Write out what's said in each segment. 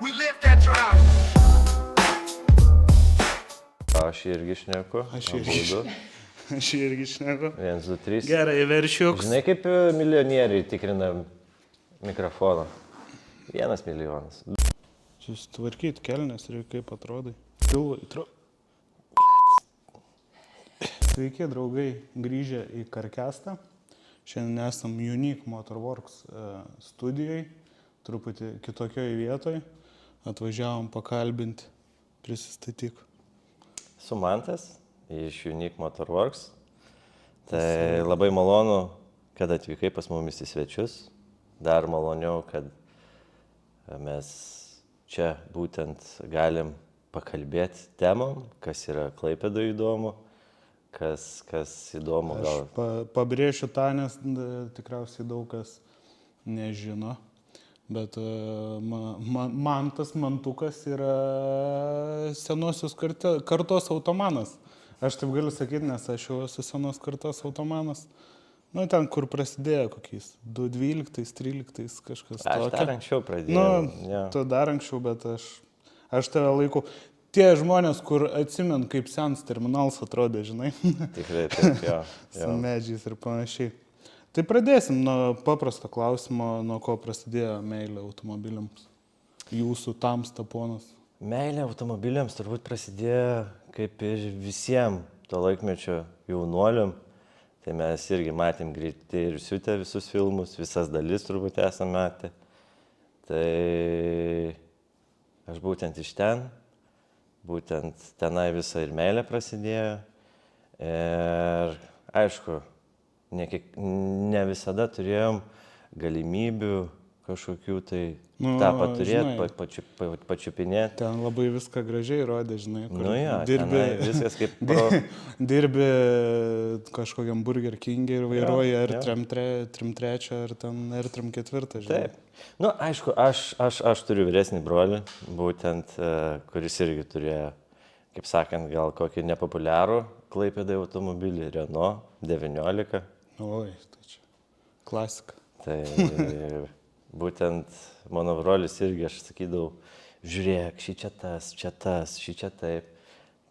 We live that drive. Aš irgi šneku. Aš irgi šneku. 1, 2, 3. Gerai, veršiuks. Žinai, kaip milijonieriai tikrina mikrofoną? 1 milijonas. Susitvarkyti kelnes ir kaip atrodai. Pilvo įtro. Sveiki, draugai, grįžę į Karkestą. Šiandien esam Unique Motorworks studijoj, truputį kitokioj vietoj. Atvažiavom pakalbinti, prisistatyk. Su Mantas iš Unique Motorworks. Tai labai malonu, kad atvykai pas mumis į svečius. Dar maloniau, kad mes čia būtent galim pakalbėti temom, kas yra Klaipėdoje įdomu, kas įdomu gal. Pabrėšiu tą, nes tikriausiai daug kas nežino, bet Mantas Mantukas yra senosios kartos automanas. Aš taip galiu sakyti, nes aš jau esu senos kartos automanas. Nu, ten, kur prasidėjo kokiais 2012, 2013 kažkas tokio. Aš dar anksčiau pradėjau. Tu dar anksčiau, bet aš tave laikau. Tie žmonės, kur atsimenu, kaip sens terminalas atrodė, žinai. Tikrai taip, jo. Su medžiais ir panašiai. Tai pradėsim nuo paprasto klausimo, nuo ko prasidėjo meilė automobiliams. Jūsų tamsta ponas. Meilė automobiliams turbūt prasidėjo kaip ir visiems to laikmečio jaunuoliam. Tai mes irgi matėm Greiti ir siutę visus filmus, visas dalis turbūt esame matę. Tai aš būtent iš ten, būtent tenai visa ir meilė prasidėjo. Ir aišku, ne visada turėjom galimybių kažkokių tai tą paturėti, pačiupinėti. Ten labai viską gražiai rodė, žinai. Nu jo, viskas kaip dirbi kažkokiam Burger King ir vairuoji ar trim trečią, ar ten ar trim ketvirtą, žinai. Taip. Nu, aišku, aš turiu vyresnį brolį, būtent, kuris irgi turėjo, kaip sakant, gal kokį nepopuliarų Klaipėdai automobilį, Renault 19. Oi, tai čia klasika. Tai būtent mano brolis irgi, aš sakydavau, žiūrėk, šį čia tas, šį čia taip.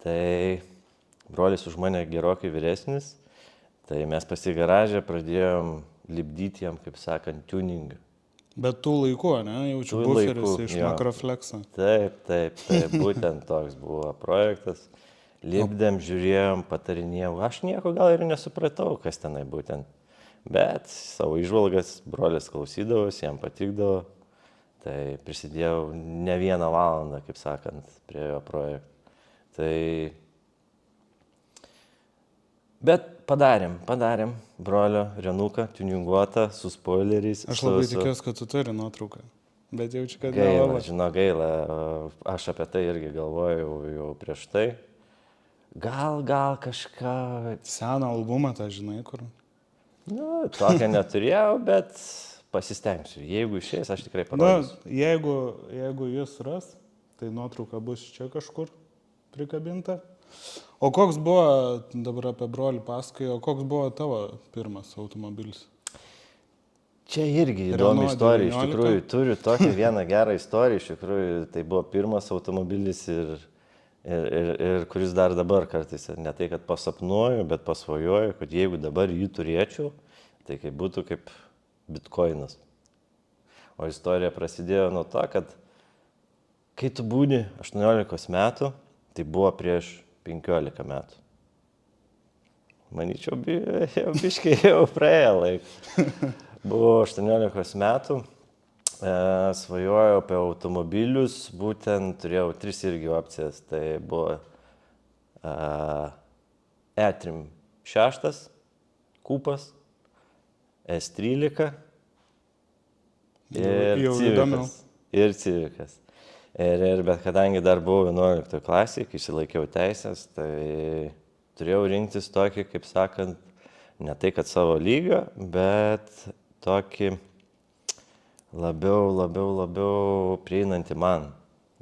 Tai brolis už mane gerokai vyresnis, tai mes pas į garažę pradėjom lipdyti jam, kaip sakant, tuningą. Bet tų laikų, ne? Jaučiu buferis iš Makroflexą. Taip, būtent toks buvo projektas. Lipdėm, žiūrėjom, patarinėjau. Aš nieko gal ir nesupratau, kas tenai būtent. Bet savo įžvalgas brolis klausydavosi, jam patikdavo. Tai prisidėjau ne 1 valandą, kaip sakant, prie jo projekto. Tai... Bet padarėm brolio Renuką, tuninguotą, su spoileriais. Aš labai tikiuosi, kad tu turi nuotrauką. Bet jaučiu, kad gaila. Aš apie tai irgi galvojau jau prieš tai. Gal kažką... Seną albumą, tą žinai, kur? Nu, tokią neturėjau, bet pasistengsiu. Jeigu išeis, aš tikrai parodysiu. Jeigu jis ras, tai nuotrauka bus čia kažkur prikabinta. O koks buvo, dabar apie brolį pasakoju, o koks buvo tavo pirmas automobilis? Čia irgi įdomi istorija. Iš tikrųjų, turiu tokią vieną gerą istoriją. Iš tikrųjų, tai buvo pirmas automobilis ir kuris dar dabar kartais, ne tai, kad pasapnuoju, bet pasvajoju, kad jeigu dabar jį turėčiau, tai kaip būtų kaip bitkoinas. O istorija prasidėjo nuo to, kad kai tu būni 18 metų, tai buvo prieš 15 metų. Manyčiau, biškai jau praėjo laiką. Buvo 18 metų. Svajojau apie automobilius, būtent turėjau 3 irgi opcijas. Tai buvo E3 6, Kupas, S13 ir Civikas. Bet kadangi dar buvau 11 klasėje, kai išsilaikiau teisės, tai turėjau rinktis tokį, kaip sakant, ne tai kad savo lygio, bet tokį labiau prieinanti man.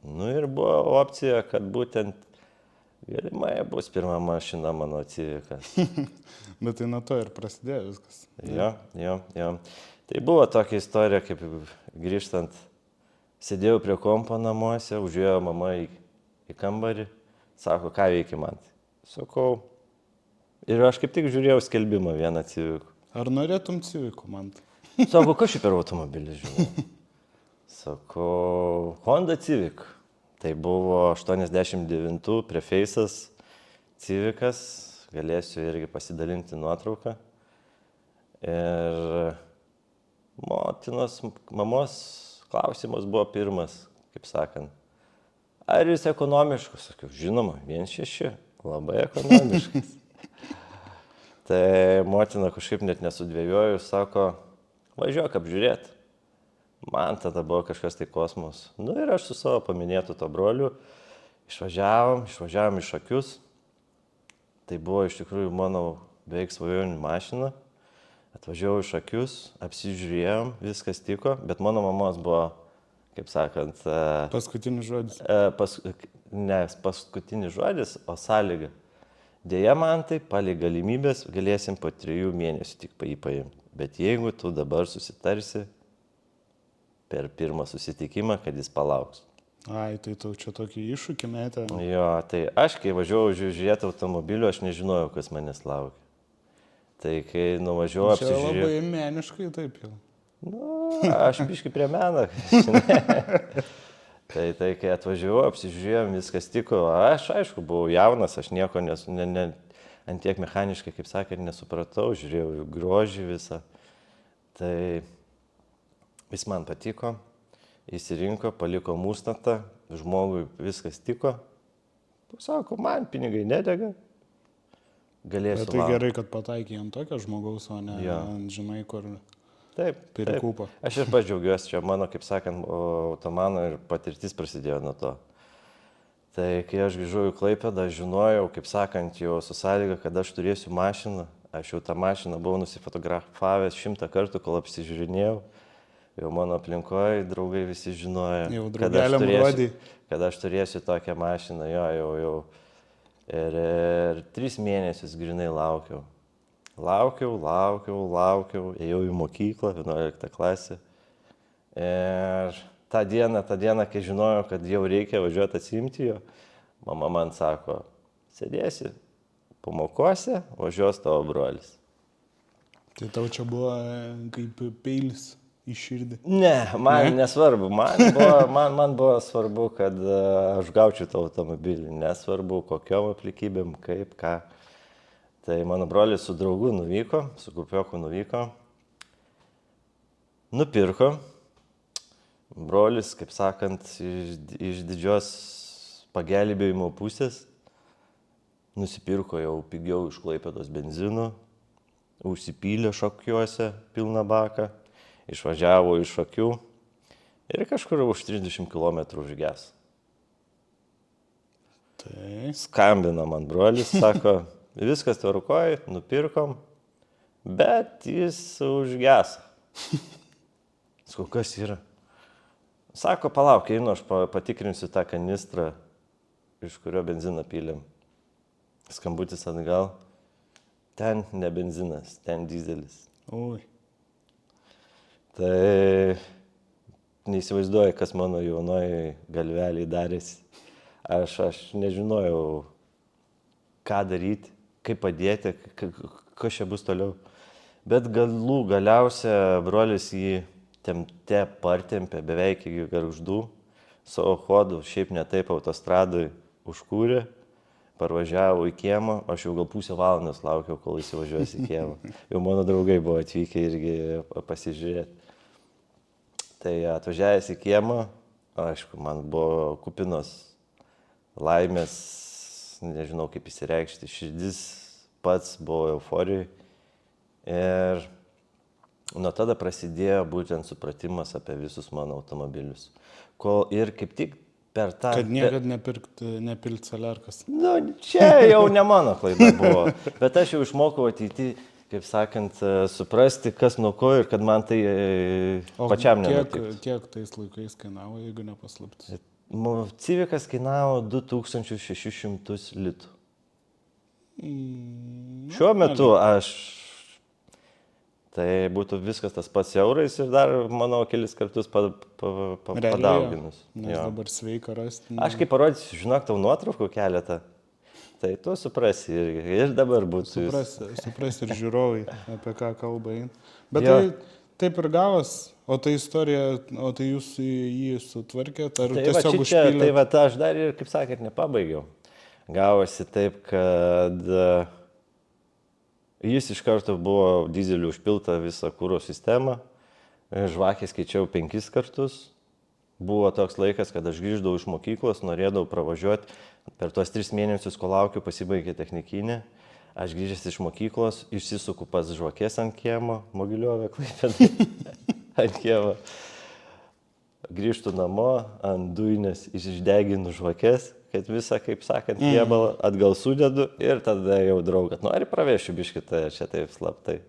Nu ir buvo opcija, kad būtent galimai bus pirma mašina mano Civikas. Bet tai nuo to ir prasidėjo viskas. Jo. Tai buvo tokia istorija, kaip grįžtant Sėdėjau prie kompo namuose, užėjo mama į kambarį, sako, ką veiki man. Sakau, ir aš kaip tik žiūrėjau skelbimą vieną Civic. Ar norėtum Civico, man? Sako, kas šiaip per automobilį žinau? Sakau, Honda Civic. Tai buvo 89 Prefeisas Civicas, galėsiu irgi pasidalinti nuotrauką. Ir mamos klausimas buvo pirmas, kaip sakant. Ar jis ekonomiškas? Sakiau, žinoma, 1.6, labai ekonomiškas. Tai motina kažkaip net nesudvėjojo, sako, važiuok apžiūrėti. Man tada buvo kažkas tai kosmos. Nu ir aš su savo paminėtu to broliu išvažiavom iš Šakius. Tai buvo iš tikrųjų mano beveik svajonių mašina. Atvažiavau iš Šakius, apsižiūrėjom, viskas tiko, bet mano mamos buvo, kaip sakant... Paskutinis žodis. Ne paskutinis žodis, o sąlyga. Dėja man tai, palei galimybės, galėsim po 3 mėnesių tik jį paimti. Bet jeigu tu dabar susitarsi per pirmą susitikimą, kad jis palauks. Ai, tai tau čia tokį iššūkį metė. Jo, tai aš, kai važiavau žiūrėti automobilių, aš nežinojau, kas manęs laukia. Tai kai nuvažiavau apsižiūrėjau... Čia labai meniškai taip jau. Nu, aš biškai prie meno. Tai kai atvažiavau, apsižiūrėjom, viskas tiko. Aš, aišku, buvau jaunas, aš nieko ant tiek mechaniškai, kaip sakėt, nesupratau, žiūrėjau grožį visą. Tai jis man patiko, įsirinko, paliko mūstatą, žmogui viskas tiko. Sako, man pinigai nedega, galėsiu. Bet tai gerai, kad pataikė ant tokio žmogaus, o ne ant, žinai, kur pirkūpo. Aš ir pats džiaugiuosi, čia mano, kaip sakant, automano ir patirtis prasidėjo nuo to. Tai kai aš grįžau į Klaipėdą, aš žinojau, kaip sakant, jau su sąlyga, kad aš turėsiu mašiną. Aš jau tą mašiną buvau nusifotografavęs 100 kartų, kol apsižiūrinėjau. Jau mano aplinkoje draugai visi žinojo, kad aš turėsiu tokią mašiną. Jau. Ir 3 mėnesius grinai laukiau. Laukiau, ėjau į mokyklą, 11 klasę. Ir tą dieną, kai žinojau, kad jau reikia važiuoti atsiimti jo, mama man sako, sėdėsi pamokose, važiuos tavo brolis. Tai tau čia buvo kaip peilis į širdį? Ne, man nesvarbu. Man buvo svarbu, kad aš gaučiau tą automobilį. Nesvarbu, kokiom aplikybėm, kaip, ką. Tai mano brolis su draugu nuvyko, su grupioku nuvyko, nupirko. Brolis, kaip sakant, iš didžios pagelbėjimo pusės nusipirko jau pigiau iš Klaipėdos benzino, užsipylė Šakiuose pilną baką, išvažiavo iš Šakių ir kažkur už 30 km užges. Tai skambina man brolis, sako, viskas tvarkoj, nupirkom, bet jis užgeso. Sakau, kas yra? Sako, palauk, einu, aš patikrinsiu tą kanistrą, iš kurio benziną pylėm. Skambutis atgal. Ten ne benzinas, ten dizelis. Oi. Tai neįsivaizduoju, kas mano jaunoji galveliai darėsi. Aš nežinojau, ką daryti, kaip padėti, kas čia bus toliau. Bet galiausia brolis jį partempė beveik iki Gargždų, savo chodu, šiaip ne taip autostradui užkūrė, parvažiavo į kiemą, aš jau gal pusę valandos laukiau, kol įsivažiuos į kiemą. Jau mano draugai buvo atvykę irgi pasižiūrėti. Tai atvažiavęs į kiemą, aišku, man buvo kupinos laimės, nežinau kaip įsireikšti, širdis pats buvo euforijai. Ir nuo tada prasidėjo būtent supratimas apie visus mano automobilius. Ir kaip tik per tą... Kad niekad nepilt saliarkas. Nu, čia jau ne mano klaida buvo, bet aš jau išmokau ateity, kaip sakant, suprasti, kas nuo ko ir kad man tai pačiam nenutiktų. Kiek tais laikais kainavo, jeigu nepaslaptis? Civicas kainavo 2600 litų. Šiuo metu aš... Tai būtų viskas tas pats eurais ir dar, manau, kelis kartus padauginus. Nes dabar sveika rasti. Aš kaip parodysiu, žinok, tau nuotraukų keletą, tai tu suprasi ir dabar būtų. Suprasi ir žiūrovai, apie ką kalba eina. Bet tai taip ir gavos, o tai istorija, o tai jūs jį sutvarkėt, ar tai tiesiog užpylėt? Tai va, aš dar ir, kaip sakėt, nepabaigiau. Gavosi taip, kad jis iš karto buvo dizeliu užpilta visą kuro sistemą, žvakės keičiau 5 kartus. Buvo toks laikas, kad aš grįždavau iš mokyklos, norėdavau pravažiuoti, per tuos 3 mėnesius, kol laukiu, pasibaigė technikinė. Aš grįžęs iš mokyklos, išsisuku pas žvakės ant kiemo, Mogiliovė, Klaipėdai, ant kiemo. Grįžtu namo, ant dujinės išdeginu žvakės, kad visą, kaip sakant, kiebalą atgal sudedu ir tada jau draugat. Nori pravešiu biškitą, čia taip slaptai.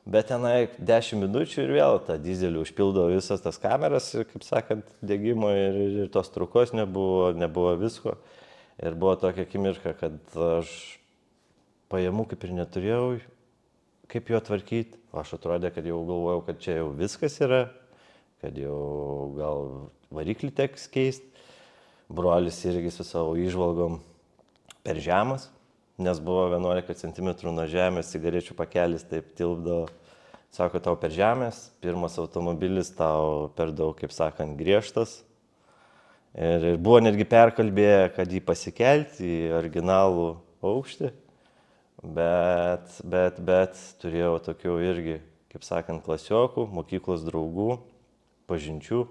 Bet tenai 10 minučių ir vėl tą dizelį užpildo visas tas kameras ir, kaip sakant, degimo ir tos trukos nebuvo visko. Ir buvo tokia akimirka, kad aš pajamų kaip ir neturėjau, kaip jo tvarkyti. Aš atrodė, kad jau galvojau, kad čia jau viskas yra, kad jau gal variklį teks keisti. Brolis irgi su savo įžvalgom per žemas, nes buvo 11 cm nuo žemės, cigarečių pakelis taip tilpdavo. Sako, tau per žemės, pirmas automobilis tau per daug, kaip sakant, griežtas. Ir buvo netgi perkalbėję, kad jį pasikelti į originalų aukštį, bet turėjau tokių irgi, kaip sakant, klasiokų, mokyklos draugų, pažinčių,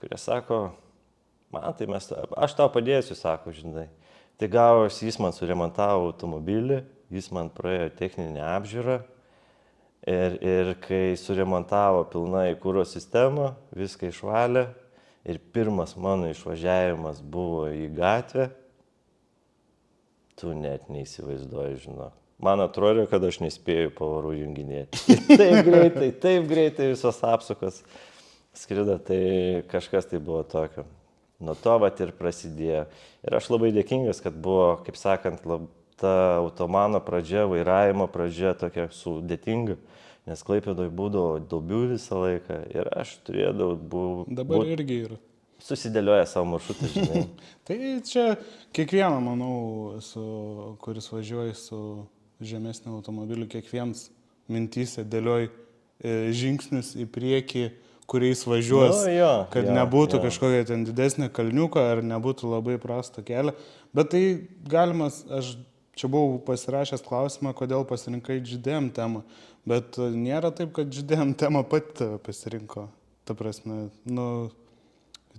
kurie sako, man tai aš tau padėsiu, sako, žinai. Tai gavosi, jis man suremontavo automobilį, jis man praėjo techninę apžiūrą ir kai suremontavo pilnai kuro sistemą, viską išvalė ir pirmas mano išvažiavimas buvo į gatvę, tu net neįsivaizduoji, žinok. Man atrodo, kad aš nespėjau pavarų junginėti. Taip greitai visos apsukos skrido, tai kažkas tai buvo tokio. Nuo to vat ir prasidėjo. Ir aš labai dėkingas, kad buvo, kaip sakant, ta automano pradžia, vairavimo pradžia tokia sudėtinga, nes Klaipėdoje būdavo duobių visą laiką ir aš turėdavau Dabar irgi yra. Susidėlioja savo maršrutą, žinai. Tai čia kiekvieną, manau, kuris važiuoja su žemesniu automobiliu, kiekvienas mintyse dėlioja žingsnius į priekį, kuriais važiuos, kad nebūtų kažkokia ten didesnė kalniuka ar nebūtų labai prasto kelio. Bet tai galimas, aš čia buvau pasirašęs klausimą, kodėl pasirinkai GDM temą, bet nėra taip, kad GDM temą pati tave pasirinko. Ta prasme,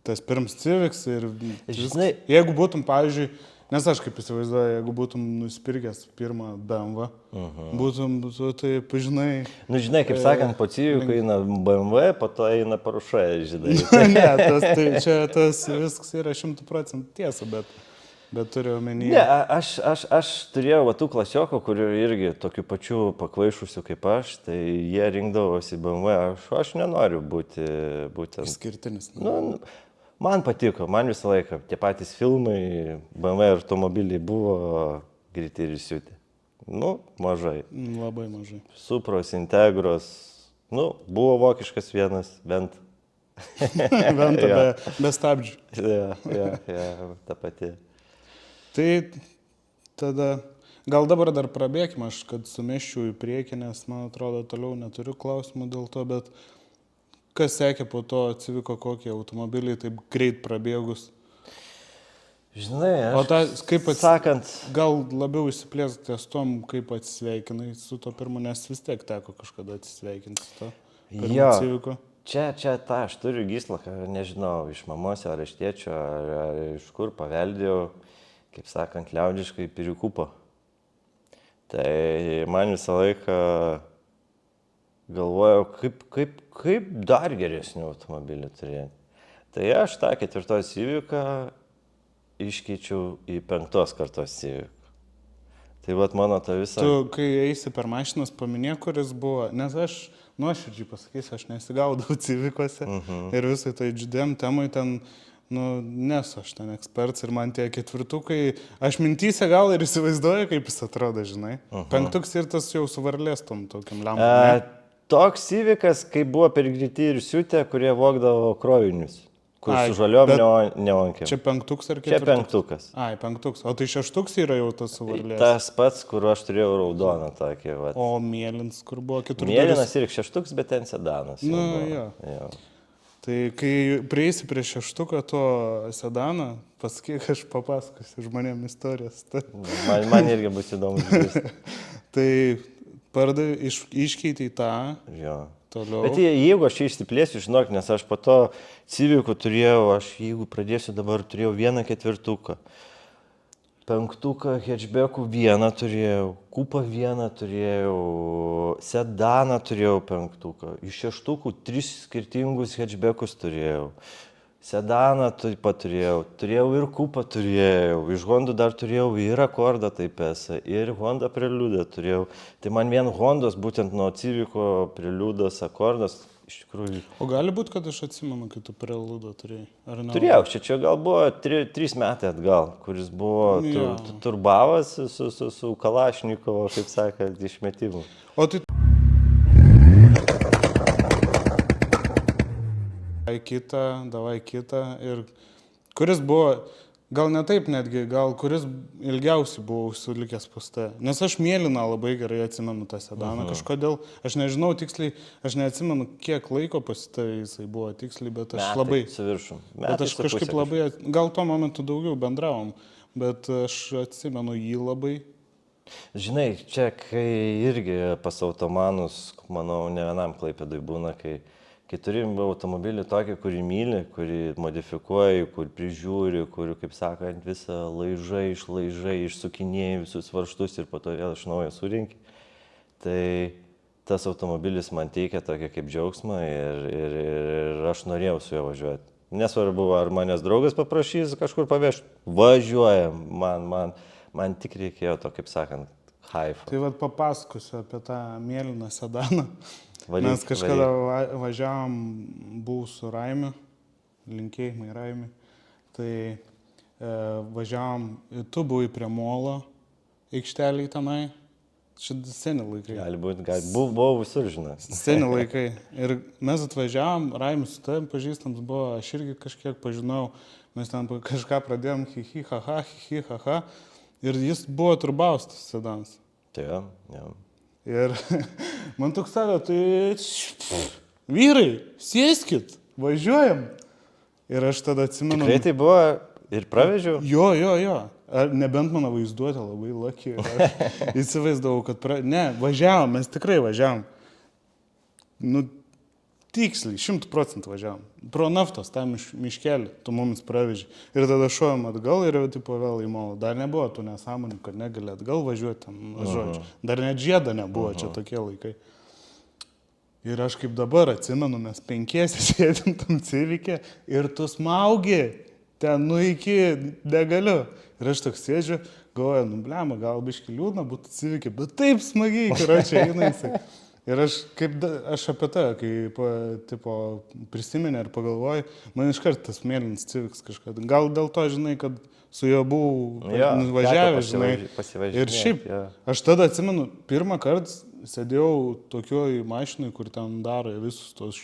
tas pirms Civics ir žinai, jeigu būtum, pavyzdžiui, nes aš kaip įsivaizduoju, jeigu būtum nusipirkęs pirmą BMW, būtum, taip, žinai... žinai, kaip sakant, po Civic'o eina BMW, po to eina Porsche, žinai. Ne, tas viskas yra 100% tiesa, bet turiu omenyje. Ne, aš turėjau tų klasiokų, kurių irgi tokių pačių pakvaišusių kaip aš, tai jie rinkdavosi BMW, aš nenoriu būti būtent... Išskirtinis. Man patiko, man visą laiką tie patys filmai, BMW automobiliai buvo greiti ir siūti. Mažai. Labai mažai. Supros, Integros, buvo vokiškas vienas, bent. Bent be stabdžių. Ta pati. Tai tada, gal dabar dar prabėkime, aš kad sumeščiau į priekį, nes man atrodo toliau neturiu klausimų dėl to, bet kas sekė po to Civico, kokie automobiliai taip greit prabėgus? Žinai, sakant, gal labiau įsiplėsti ties tom, kaip atsisveikinai su to pirmu, nes vis tiek teko kažkada atsisveikinti su to pirmu Civico. Čia aš turiu gyslą, nežinau, iš mamos ar iš tėčio, ar iš kur paveldėjau, kaip sakant, liaudiškai pirikupo. Tai man visą laiką galvojau, kaip dar geresnių automobilių turėti. Tai aš tą 4 Civicą iškeičiau į 5 kartos Civicą. Tai vat mano ta visa... Tu, kai eisi per mašinas, paminė, kuris buvo, nes aš nuoširdžiai pasakysiu, aš nesigaudau Civicose ir visai tai GDM temai ten, nesu aš ten eksperts ir man tie 4, aš mintyse gal ir įsivaizduoju, kaip jis atrodo, žinai. 5 ir tas jau su varlės tom tokiam lempom. toks Civikas, kai buvo per greiti ir siutė, kurie vogdavo krovinius. Kur Ai, su žaliom bet neonkėm. Čia 5 ar 4? Čia 5. Ai, 5. O tai 6 yra jau tas suvarlės. Tas pats, kur aš turėjau raudoną tokį. Vat. O mėlyns, kur buvo kitur. Mėlynas ir 6, bet ten sedanas. Nu, jo. Tai kai prieisi prie 6 to sedaną, pasakyk, aš papasakosiu žmonėm istorijas. Man irgi bus įdomu. Tai iškeitei tą. Jo. Toliau. Bet jeigu aš čia išsiplėsiu, žinok, nes aš po to Civicų turėjau, jeigu pradėsiu dabar, turėjau 1/4. 5 hatchbackų 1 turėjau, kupą 1 turėjau, sedaną turėjau 5. Iš 6 3 skirtingus hatchbackus turėjau. Sedaną taip pat turėjau ir kupą turėjau, iš Hondų dar turėjau ir Akordą taip esą, ir Honda Preludą turėjau. Tai man vien Hondos, būtent nuo Civico Preludas, Akordas, iš tikrųjų. O gali būti, kad aš atsimenu, kai tu Preludą turėjai, ar ne? Turėjau, čia gal buvo 3 metai atgal, kuris buvo turbavas su Kalašnikovo, kaip sakant, išmetimu. O tai davai kitą ir kuris buvo, gal ne taip netgi, gal kuris ilgiausiai buvo sulikęs poste. Nes aš mėlyną labai gerai atsimenu tą sedaną kažkodėl, aš nežinau tiksliai, aš neatsimenu kiek laiko poste jisai buvo tiksliai, bet aš metai, labai... Su viršum. Bet aš kažkaip labai, gal tuo momentu daugiau bendravom, bet aš atsimenu jį labai. Žinai, čia kai irgi pas automanus, manau, ne vienam Klaipėdoj būna, kai turim automobilį tokį, kurį myli, kurį modifikuoji, kur prižiūri, kur, kaip sakant, visą laižai, išsukinėjai visus varžtus ir po to vėl iš naujo surinki. Tai tas automobilis man teikia tokį kaip džiaugsmą ir aš norėjau su juo važiuoti. Nesvarbu, ar manęs draugas paprašys kažkur pavežti, važiuojam, man tik reikėjo to, kaip sakant, haifo. Tai vad papasakosiu apie tą mėlyną sedaną. Mes kažkada važiavom, buvau su Raimiu, linkėjimai Raimiui, tai važiavom, tu buvai prie Molo aikšteliai tenai, čia seni laikai. Gali būti, buvau visur, žinai. Seni laikai. Ir mes atvažiavom, Raimis su tavim pažįstams buvo, aš irgi kažkiek pažinojau, mes ten kažką pradėjom, hi ha, ir jis buvo turbaustas sedanas. Tai jo. Ir man toks sako, tai vyrai, sėskit, važiuojam. Ir aš tada atsimenu... Tikrai tai buvo ir pravežiau? Jo. Nebent mano vaizduotė labai laki. Aš įsivaizdavau, kad... Ne, važiavom, mes tikrai važiavom. Nu, tiksliai, 100% važiavom. Pro naftos, tą miškelį, tu mumis praveži. Ir tada šojom atgal ir jau tipo vėl į Molą. Dar nebuvo tų nesąmonių, kad negali atgal važiuoti ten, žodžiu. Dar net žiedą nebuvo, čia tokie laikai. Ir aš kaip dabar atsimenu, mes 5 sėdim tam Civic'e ir tu smaugi ten iki negaliu. Ir aš toks sėdžiu, galvoju, blema, gal biškį liūdna būtų Civic'e, bet taip smagiai, kur čia einaisi. Ir aš apie tai, kai prisiminė ir pagalvoju, man iškart tas mėlynas Civics kažką. Gal dėl to, žinai, kad su juo buvau važiavęs, žinai. Ir šiaip, aš tada atsimenu, pirmą kartą sėdėjau tokioj mašinai, kur ten daro visus tos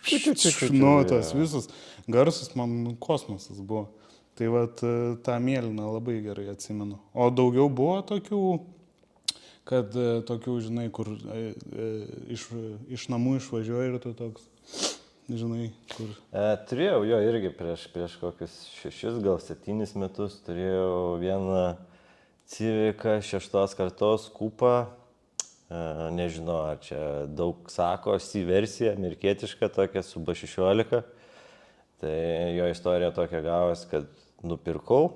tos visus garsus, man kosmosas buvo. Tai vat tą mėlyną labai gerai atsimenu. O daugiau buvo tokių, kad tokių, žinai, kur iš namų išvažiuoja ir tu toks, žinai, kur... Turėjau jo irgi prieš kokius 6, gal 7 metus, turėjau vieną Civicą 6 kartos kupą, nežinau, ar čia daug sako, C-versija, amerikietiška tokia, su B16. Tai jo istorija tokia gavos, kad nupirkau,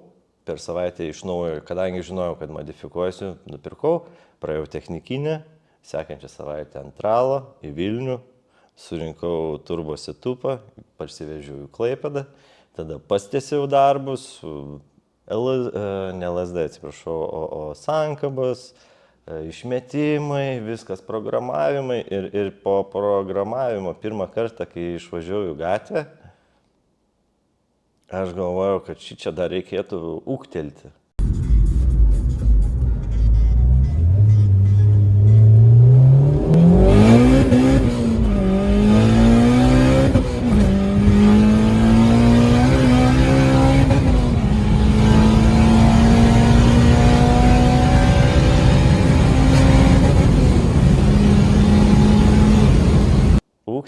per savaitę iš naujo, kadangi žinojau, kad modifikuosiu, nupirkau, praėjau technikinę, sekančią savaitę antralą į Vilnių, surinkau turbo setupą, parsivežiau į Klaipėdą, tada pastęsiau darbus, ne LSD, atsiprašau, o sankabas, išmetimai, viskas programavimai ir po programavimo pirmą kartą, kai išvažiavau į gatvę, aš galvojau, kad čia dar reikėtų ūgtelti.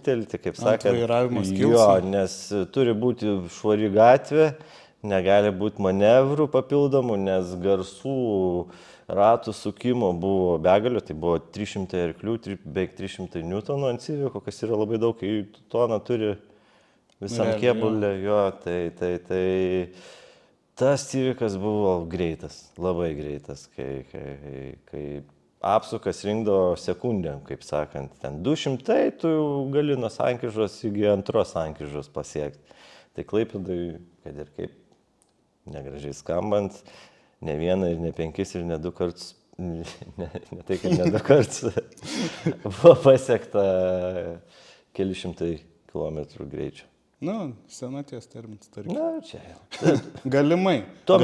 šūktelti, kaip Ant sakant. vairavimo Jo, skilsų. nes turi būti švari gatvė, negali būti manevrų papildomų, nes garsų ratų sukimo buvo begalio, tai buvo 300 arklių, beveik 300 newtonų ant Civico, kas yra labai daug, kai toną turi visam Realiai, kėbulė, jo, tai tas Civicas buvo greitas, labai greitas, kai apsukas rinkdavo sekundėm, kaip sakant, ten 200, tu gali nuo sankryžos iki antros sankryžos pasiekti. Tai Klaipėdai, kad ir kaip negražiai skambant, ne vieną ir ne 5 ir ne 2 kartus, ne tai, kad ne 2 kartus, buvo pasiekta keli šimtai kilometrų greičio. Senaties terminas, tarkim. Na, čia jau. Galimai. Tuo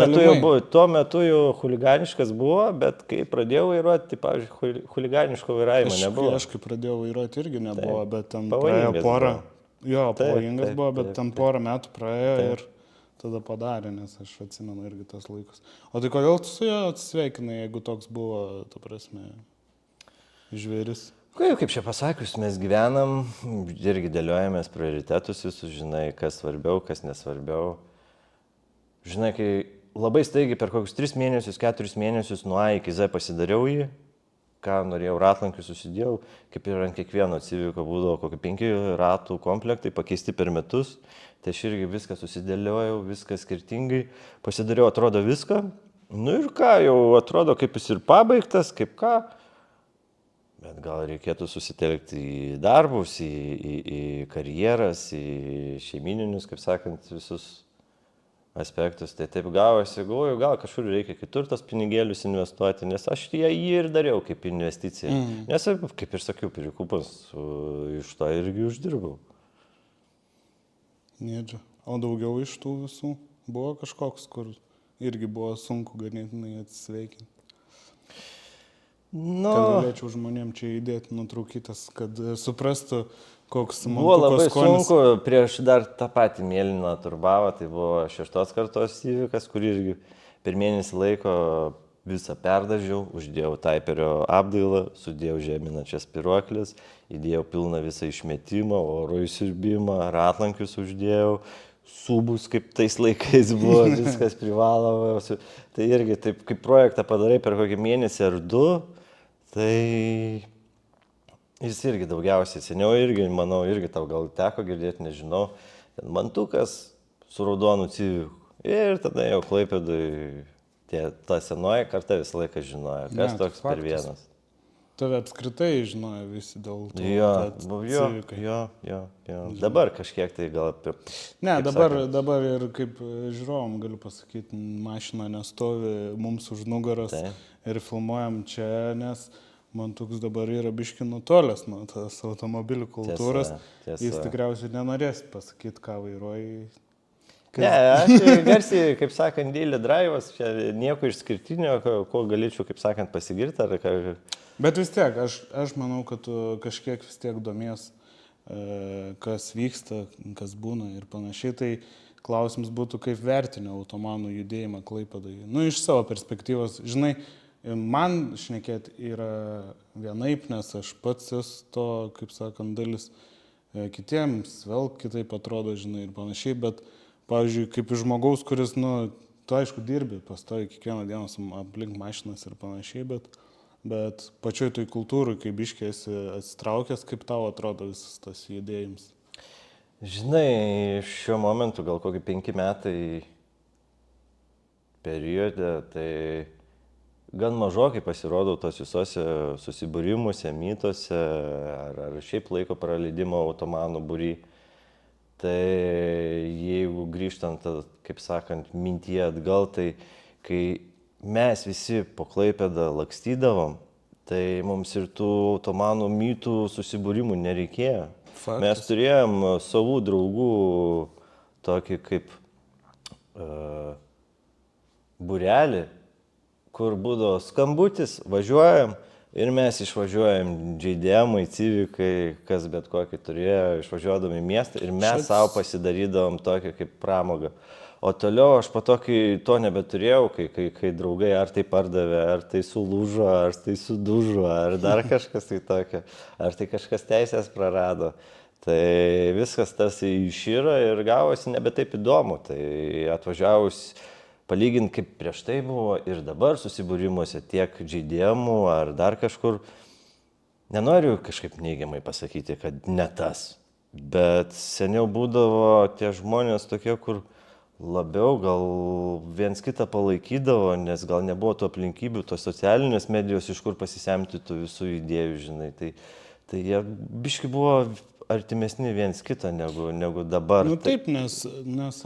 metu jau huliganiškas buvo, bet kai pradėjau vairuoti, tai, pavyzdžiui, huliganiško vairavimo nebuvo. Aš kai pradėjau vairuoti irgi nebuvo, Taip. bet ten Pavojingas praėjo porą. buvo. Jo, Taip, pavojingas taip, buvo, bet taip, ten taip. porą metų praėjo Taip. ir tada padarė, nes aš atsimenu irgi tas laikus. O tai kodėl tu su juo atsisveikinai, jeigu toks buvo, ta prasme, žvėris? Kaip čia pasakius, mes gyvenam, irgi dėliojamės prioritetus visus, žinai, kas svarbiau, kas nesvarbiau. Žinai, kai labai staigiai per kokius 3 mėnesius, 4 mėnesius nuo A iki Z pasidariau jį, ką norėjau, ratlankius susidėjau, kaip ir ant kiekvieno Civico būdavo kokie 5 ratų komplektai pakeisti per metus, tai aš irgi viską susidėliojau, viską skirtingai, pasidariau, atrodo viską, nu ir ką, jau atrodo kaip jis ir pabaigtas, kaip ką. Bet gal reikėtų susitelkti į darbus, į karjeras, į šeimininius, kaip sakant, visus aspektus. Tai taip gavosi, galvoju, gal kažkur reikia kitur tas pinigėlius investuoti, nes aš jį ir dariau kaip investiciją. Nes, kaip ir sakiau, pirikupas iš to irgi uždirbau. Niedžia. O daugiau iš tų visų buvo kažkoks, kur irgi buvo sunku ganėtinai atsisveikinti. Kad galėčiau žmonėm čia įdėti nuotraukytas, kad suprastų, koks Buvo labai skonis. sunku, prieš dar tą patį mėlyną turbavą, tai buvo 6 kartos Civicas, kurį irgi per mėnesį laiko visą perdažiau, uždėjau taiperio apdailą, sudėjau žeminačias spyruoklis, įdėjau pilną visą išmetimą, oro įsiurbimą, ratlankius uždėjau, subus, kaip tais laikais buvo, viskas privaloma. Tai irgi taip, kaip projektą padarai per kokį mėnesį ar 2, tai jis irgi daugiausiai, seniau irgi, manau, irgi tau gal teko girdėti, nežinau, ten mantukas su raudonu Civicu. Ir tada jau Klaipėdai ta senoji karta visą laiką žinojo, kas toks per vienas. Tave apskritai žinojo visi dėl to, Jo. Dabar kažkiek tai gal... Ne, dabar ir kaip žiūrovom, galiu pasakyti, mašina nestovi mums už nugaros ir filmuojam čia, nes Mantukas dabar yra biški nutolęs nuo tos automobilių kultūros. Tiesa. Jis tikriausiai nenorės pasakyti, ką vairuoji. Ne, aš garsiai, kaip sakant, daily drive'as, čia nieko išskirtinio, ko galėčiau, kaip sakant, pasigirti. Bet vis tiek, aš manau, kad tu kažkiek vis tiek domies, kas vyksta, kas būna ir panašiai. Tai klausimas būtų, kaip vertinio automanų judėjimą Klaipėdai. Nu, iš savo perspektyvos, žinai, man šnekėti yra vienaip, nes aš pats esu to, kaip sakant, dalis. Kitiems vėl kitaip atrodo, žinai, ir panašiai, bet pavyzdžiui, kaip iš žmogaus, kuris, nu, tu aišku dirbi, pastoji kiekvieną dieną aplink mašinas ir panašiai, bet pačioj toj kultūrai, kaip biškiai esi atsitraukęs, kaip tau atrodo visas tas judėjimas? Žinai, šiuo momentu gal kokį 5 metai periode, tai gan mažokai pasirodau tos visose susibūrimuose, mytuose ar šiaip laiko praleidimo automanų būry. Tai jeigu grįžtant, kaip sakant, mintyje atgal, tai kai mes visi po Klaipėdą lakstydavom, tai mums ir tų automanų mytų susibūrimų nereikėjo. Faktas. Mes turėjom savų draugų tokį kaip būrelį, kur būdavo skambutis, važiuojam. Ir mes išvažiuojam JDM-ai, Civicai, kas bet kokį turėjo, išvažiuodami į miestą ir mes savo pasidarydavom tokį kaip pramogą. O toliau aš po to, kai to nebeturėjau, kai draugai ar tai pardavė, ar tai sulūžo, ar tai sudužo, ar dar kažkas tai tokio, ar tai kažkas teisės prarado. Tai viskas tarsi išyra ir gavosi nebe taip įdomu. Tai atvažiavus palyginti kaip prieš tai buvo ir dabar susibūrimuose tiek žaidėjimų ar dar kažkur, nenoriu kažkaip neigiamai pasakyti, kad ne tas. Bet seniau būdavo tie žmonės tokie, kur labiau gal viens kitą palaikydavo, nes gal nebuvo tų aplinkybių, tos socialinės medijos, iš kur pasisemti tų visų idėjų, žinai. Tai jie biški buvo artimesni viens kitą negu dabar. Nu taip, nes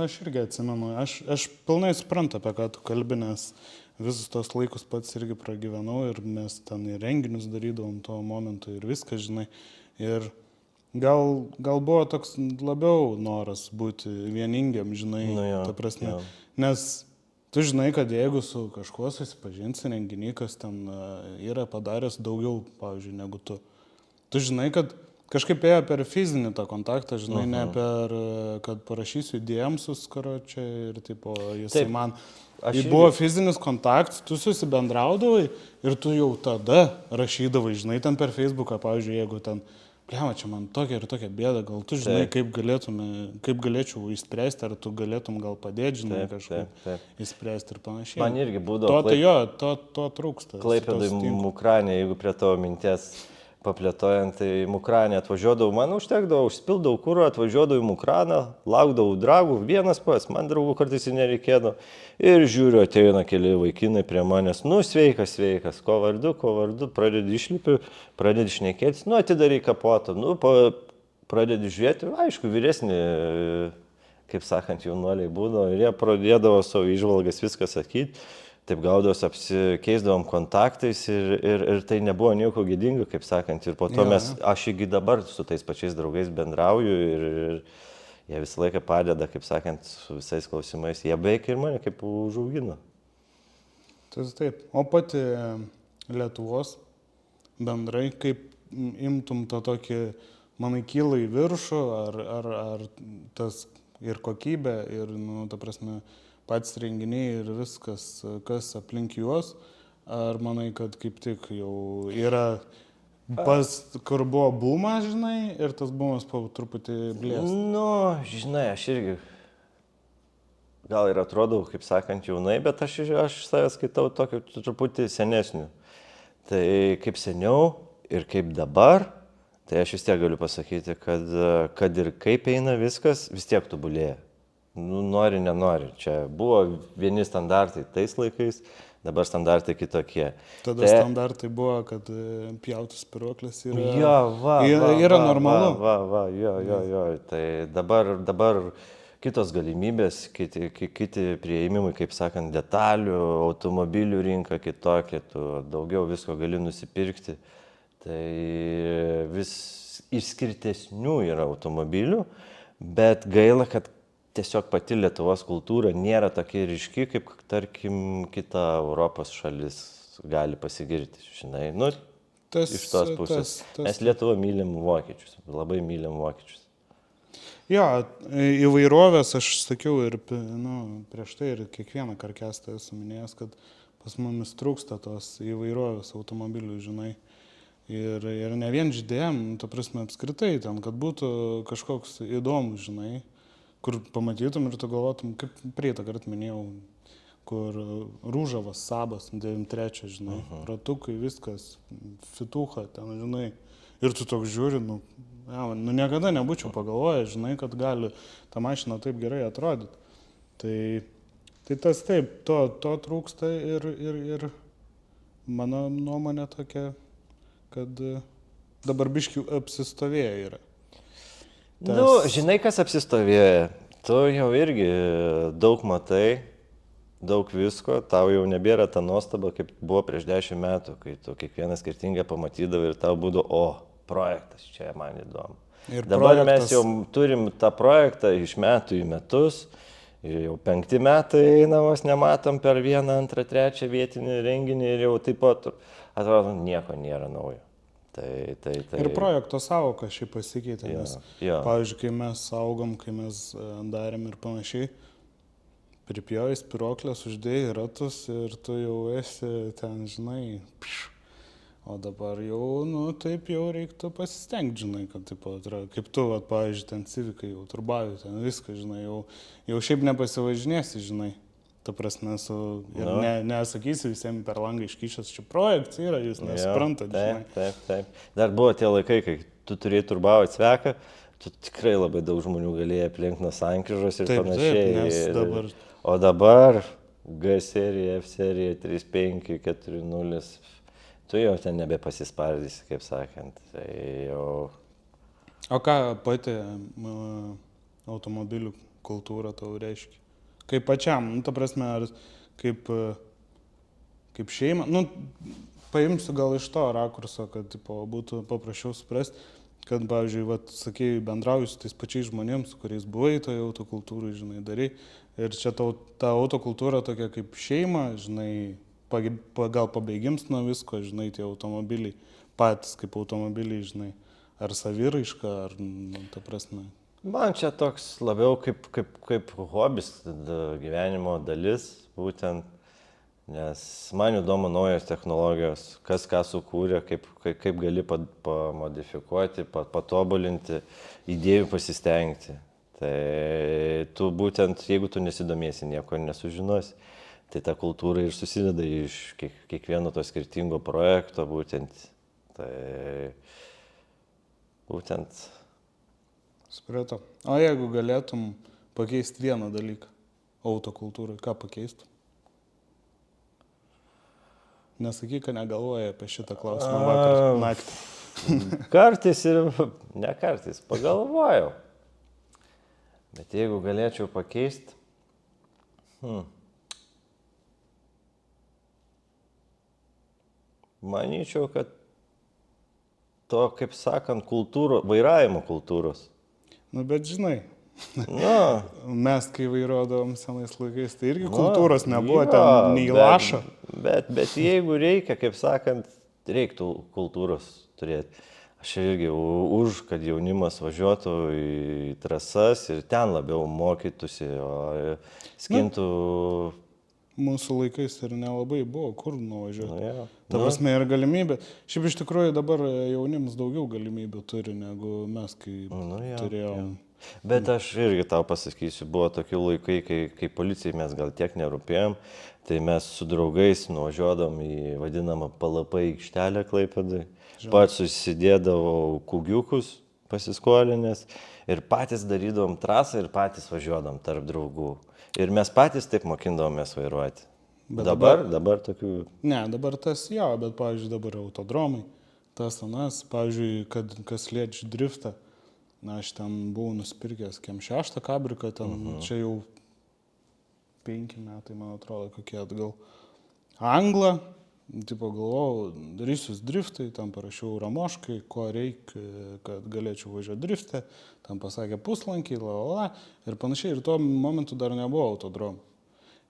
aš irgi atsimenu, aš pilnai suprantu, apie ką tu kalbi, nes visus tos laikus pats irgi pragyvenau ir mes ten ir renginius darydavom tuo momentu ir viską, žinai. Ir gal buvo toks labiau noras būti vieningiam, žinai, ta prasme. Jo. Nes tu žinai, kad jeigu su kažkuo susipažinsi renginį, kas ten yra padaręs daugiau, pavyzdžiui, negu tu. Tu žinai, kad kažkaip ėjo per fizinį tą kontaktą, žinai, ne per, kad parašysiu idėjams čia ir tipo, jisai Taip. man. Aš Buvo fizinis kontaktas, tu susibendraudavai ir tu jau tada rašydavai, žinai, ten per Facebooką, pavyzdžiui, jeigu ten, blema, čia man tokia ir tokia bėda, gal tu žinai, kaip galėčiau išspręsti, ar tu galėtum gal padėti, žinai, kažkaip išspręsti ir panašiai. Man irgi būdavo... To trūksta. Klaipėdoj Mukranė, jeigu prie tavo minties paplėtojant, tai Mukranė atvažiuodavau, man užtekdavo, užspildavau kūrą, atvažiuodavau į Mukraną, laukdavau dragų, vienas pats, man draugų kartais ir nereikėdavo. Ir žiūriu, ateina keli vaikinai prie manęs, nu sveikas, ko vardu, pradedi išlipi, pradedi šnekėtis, nu atidarai kapotą, nu pradedi žiūrėti, aišku, vyresni, kaip sakant, jaunuoliai būdavo ir jie pradėdavo savo įžvalgas viską sakyti. Taip gaudavos, apsikeisdavom kontaktais ir tai nebuvo nieko gėdingo, kaip sakant. Ir po to aš iki dabar su tais pačiais draugais bendrauju ir jie visą laiką padeda, kaip sakant, su visais klausimais. Jie beveik ir mane kaip užaugino. Tai taip. O pati Lietuvos bendrai, kaip imtum tą tokį, manai, kyla į viršų, ar tas ir kokybė, ir, nu, ta prasme, pats renginiai ir viskas, kas aplink juos, ar manai, kad kaip tik jau yra kur buvo bumas, žinai, ir tas bumas po truputį blės? Nu, žinai, aš irgi gal ir atrodau, kaip sakant, jaunai, bet aš save skaitau tokiu truputį senesniu. Tai kaip seniau ir kaip dabar, tai aš vis tiek galiu pasakyti, kad ir kaip eina viskas, vis tiek tobulėja. Nu, nori, nenori. Čia buvo vieni standartai tais laikais, dabar standartai kitokie. Tada standartai buvo, kad pjautas spyruoklis yra, yra normalu. Jo. Tai dabar kitos galimybės, kiti prieimimai, kaip sakant, detalių, automobilių rinka kitokia, tu daugiau visko gali nusipirkti. Tai vis išskirtesnių yra automobilių, bet gaila, kad tiesiog pati Lietuvos kultūra nėra tokia ryški, kaip, tarkim, kita Europos šalis gali pasigirti, žinai. Nu, iš tos pusės. Mes Lietuvą mylim vokiečius, labai mylim vokiečius. Jo, įvairovės, aš sakiau ir prieš tai ir kiekvieną karkestą esu minėjęs, kad pas mumis trūksta tos įvairovės automobilių, žinai. Ir ne vien žydėjom, ta prasme, apskritai ten, kad būtų kažkoks įdomus, žinai, kur pamatytum ir tu galvotum, kaip prieitą kartą minėjau, kur Rūžavas, Sabas, 93, žinai, ratukai, viskas, fitucha, ten, žinai, ir tu toks žiūri, nu niekada nebūčiau pagalvojęs, žinai, kad gali ta mašina taip gerai atrodyti. Tai tas taip, to trūksta ir mano nuomonė tokia, kad dabar biškių apsistovėję yra. Nu, žinai, kas apsistovėjo, tu jau irgi daug matai, daug visko, tau jau nebėra ta nuostaba, kaip buvo prieš 10 metų, kai tu kiekvieną skirtingą pamatydavai ir tau būdavo, projektas, čia man įdomu. Ir dabar mes jau turim tą projektą iš metų į metus, jau 5 metai einamos, nematom per 1, 2, 3 vietinį renginį ir jau taip pat atrodo, nieko nėra naujo. Tai. Ir projekto sąvoka šiaip pasikeitė, nes, pavyzdžiui, kai mes augom, kai mes darėm ir panašiai, pripjojai spyruoklės, uždėjai ratus ir tu jau esi ten, žinai, O dabar jau, nu, taip jau reiktų pasistengti, žinai, kad, tipo, kaip tu, va, pavyzdžiui, ten civikai jau turbavi, ten viską, žinai, jau šiaip nepasivažinėsi, žinai. Ta prasme, ir nesakysi visiems per langą iškyšęs, čia projekcija yra, jūs nesuprantate, žinai. Taip. Dar buvo tie laikai, kai tu turėjai turbauti sveką, tu tikrai labai daug žmonių galėjai aplinkti nuo sankryžos ir panašiai. Taip, dabar... O dabar G serija, F serija, 3.5, 4.0. Tu jau ten nebepasispardysi, kaip sakant. Tai jau... O ką pati automobilių kultūra tau reiškia? Kaip pačiam, nu, ta prasme, ar kaip šeima, nu, paimsiu gal iš to rakurso, kad, tipo, būtų paprasčiau suprasti, kad, pavyzdžiui, vat, sakėjai, bendrauji su tais pačiais žmonėms, su kuriais buvai toje autokultūrai, žinai, darai. Ir čia ta autokultūra tokia kaip šeima, žinai, gal pabėgims nuo visko, žinai, tie automobiliai, patys kaip automobiliai, žinai, ar saviraiška, ar, nu, ta prasme. Man čia toks labiau kaip hobis, gyvenimo dalis, būtent, nes man įdomu naujos technologijos, kas ką sukūrė, kaip gali pamodifikuoti, patobulinti, idėjų pasistengti. Tai tu būtent, jeigu tu nesidomėsi, nieko nesužinosi. Tai ta kultūra ir susideda iš kiekvieno to skirtingo projekto, būtent. Tai būtent. Supratau. O jeigu galėtum pakeisti vieną dalyką autokultūrai, ką pakeistum? Nesakyk, kad negalvoji apie šitą klausimą vakar naktį. Kartais ir ne kartais, pagalvojau. Bet jeigu galėčiau pakeisti, manyčiau, kad to, kaip sakant, vairavimo kultūros. Nu, bet žinai, mes kai vairuodavom senais laikais, tai irgi Na, kultūros nebuvo, jo, ten nei lašo. Bet jeigu reikia, kaip sakant, reiktų kultūros turėti. Aš irgi už, kad jaunimas važiuotų į trasas ir ten labiau mokytųsi, o skintų... Mūsų laikais ir nelabai buvo, kur nuvažiuoti. Nu, Ta prasme ir galimybė. Šiaip iš tikrųjų dabar jaunimas daugiau galimybių turi, negu mes, kai turėjom. Bet aš irgi tau pasakysiu, buvo tokie laikai, kai policijai mes gal tiek nerūpėjom, tai mes su draugais nuvažiuodom į vadinamą PLP aikštelę Klaipėdai. Pats susidėdavau kūgiukus pasiskolinęs ir patys darydavom trasą ir patys važiuodom tarp draugų. Ir mes patys taip mokindavomės vairuoti. Bet dabar tokių... Ne, dabar tas jo, bet, pavyzdžiui, dabar autodromai, tas anas, pavyzdžiui, kas liečia driftą, na, aš ten buvau nusipirkęs kiem 6 kabriką, ten čia jau 5 metai, man atrodo, kokie atgal. Anglą, tipo galvojau, darysiu driftui, tam parašiau ramoškai, ko reikia, kad galėčiau važiuoti driftę, tam pasakė puslankį, ir panašiai, ir tuo momentu dar nebuvo autodromų.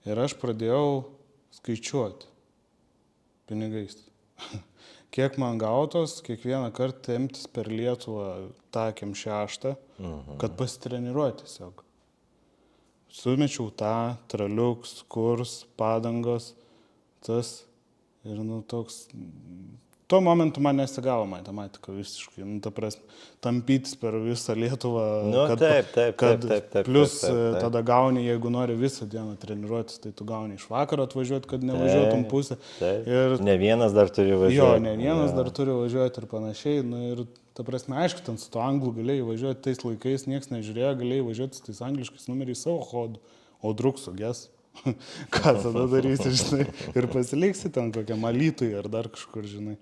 Ir aš pradėjau skaičiuoti pinigais. Kiek man gautos, kiekvieną kartą temptis per Lietuvą takėm 6, kad pasitreniruoti tiesiog. Sumečiau tą, traliuks, kurs, padangos, tas. Ir, nu, toks, tuo momentu man nesigavo matematika visiškai, nu, ta prasme, tampytis per visą Lietuvą, taip. Plus tada gauni, jeigu nori visą dieną treniruotis, tai tu gauni iš vakaro atvažiuoti, kad nevažiuotum pusę. Ir ne vienas dar turi važiuoti. Jo, ne vienas dar turi važiuoti ir panašiai, nu, ir ta prasme, aišku, ten su to anglų galėjai važiuoti, tais laikais niekas nežiūrėjo, galėjai važiuoti su tais angliškais numeriais savo chodu, o druksu ges. Ką tada darysi, žinai, ir pasiliksi ten kokiam Alytui ar dar kažkur, žinai.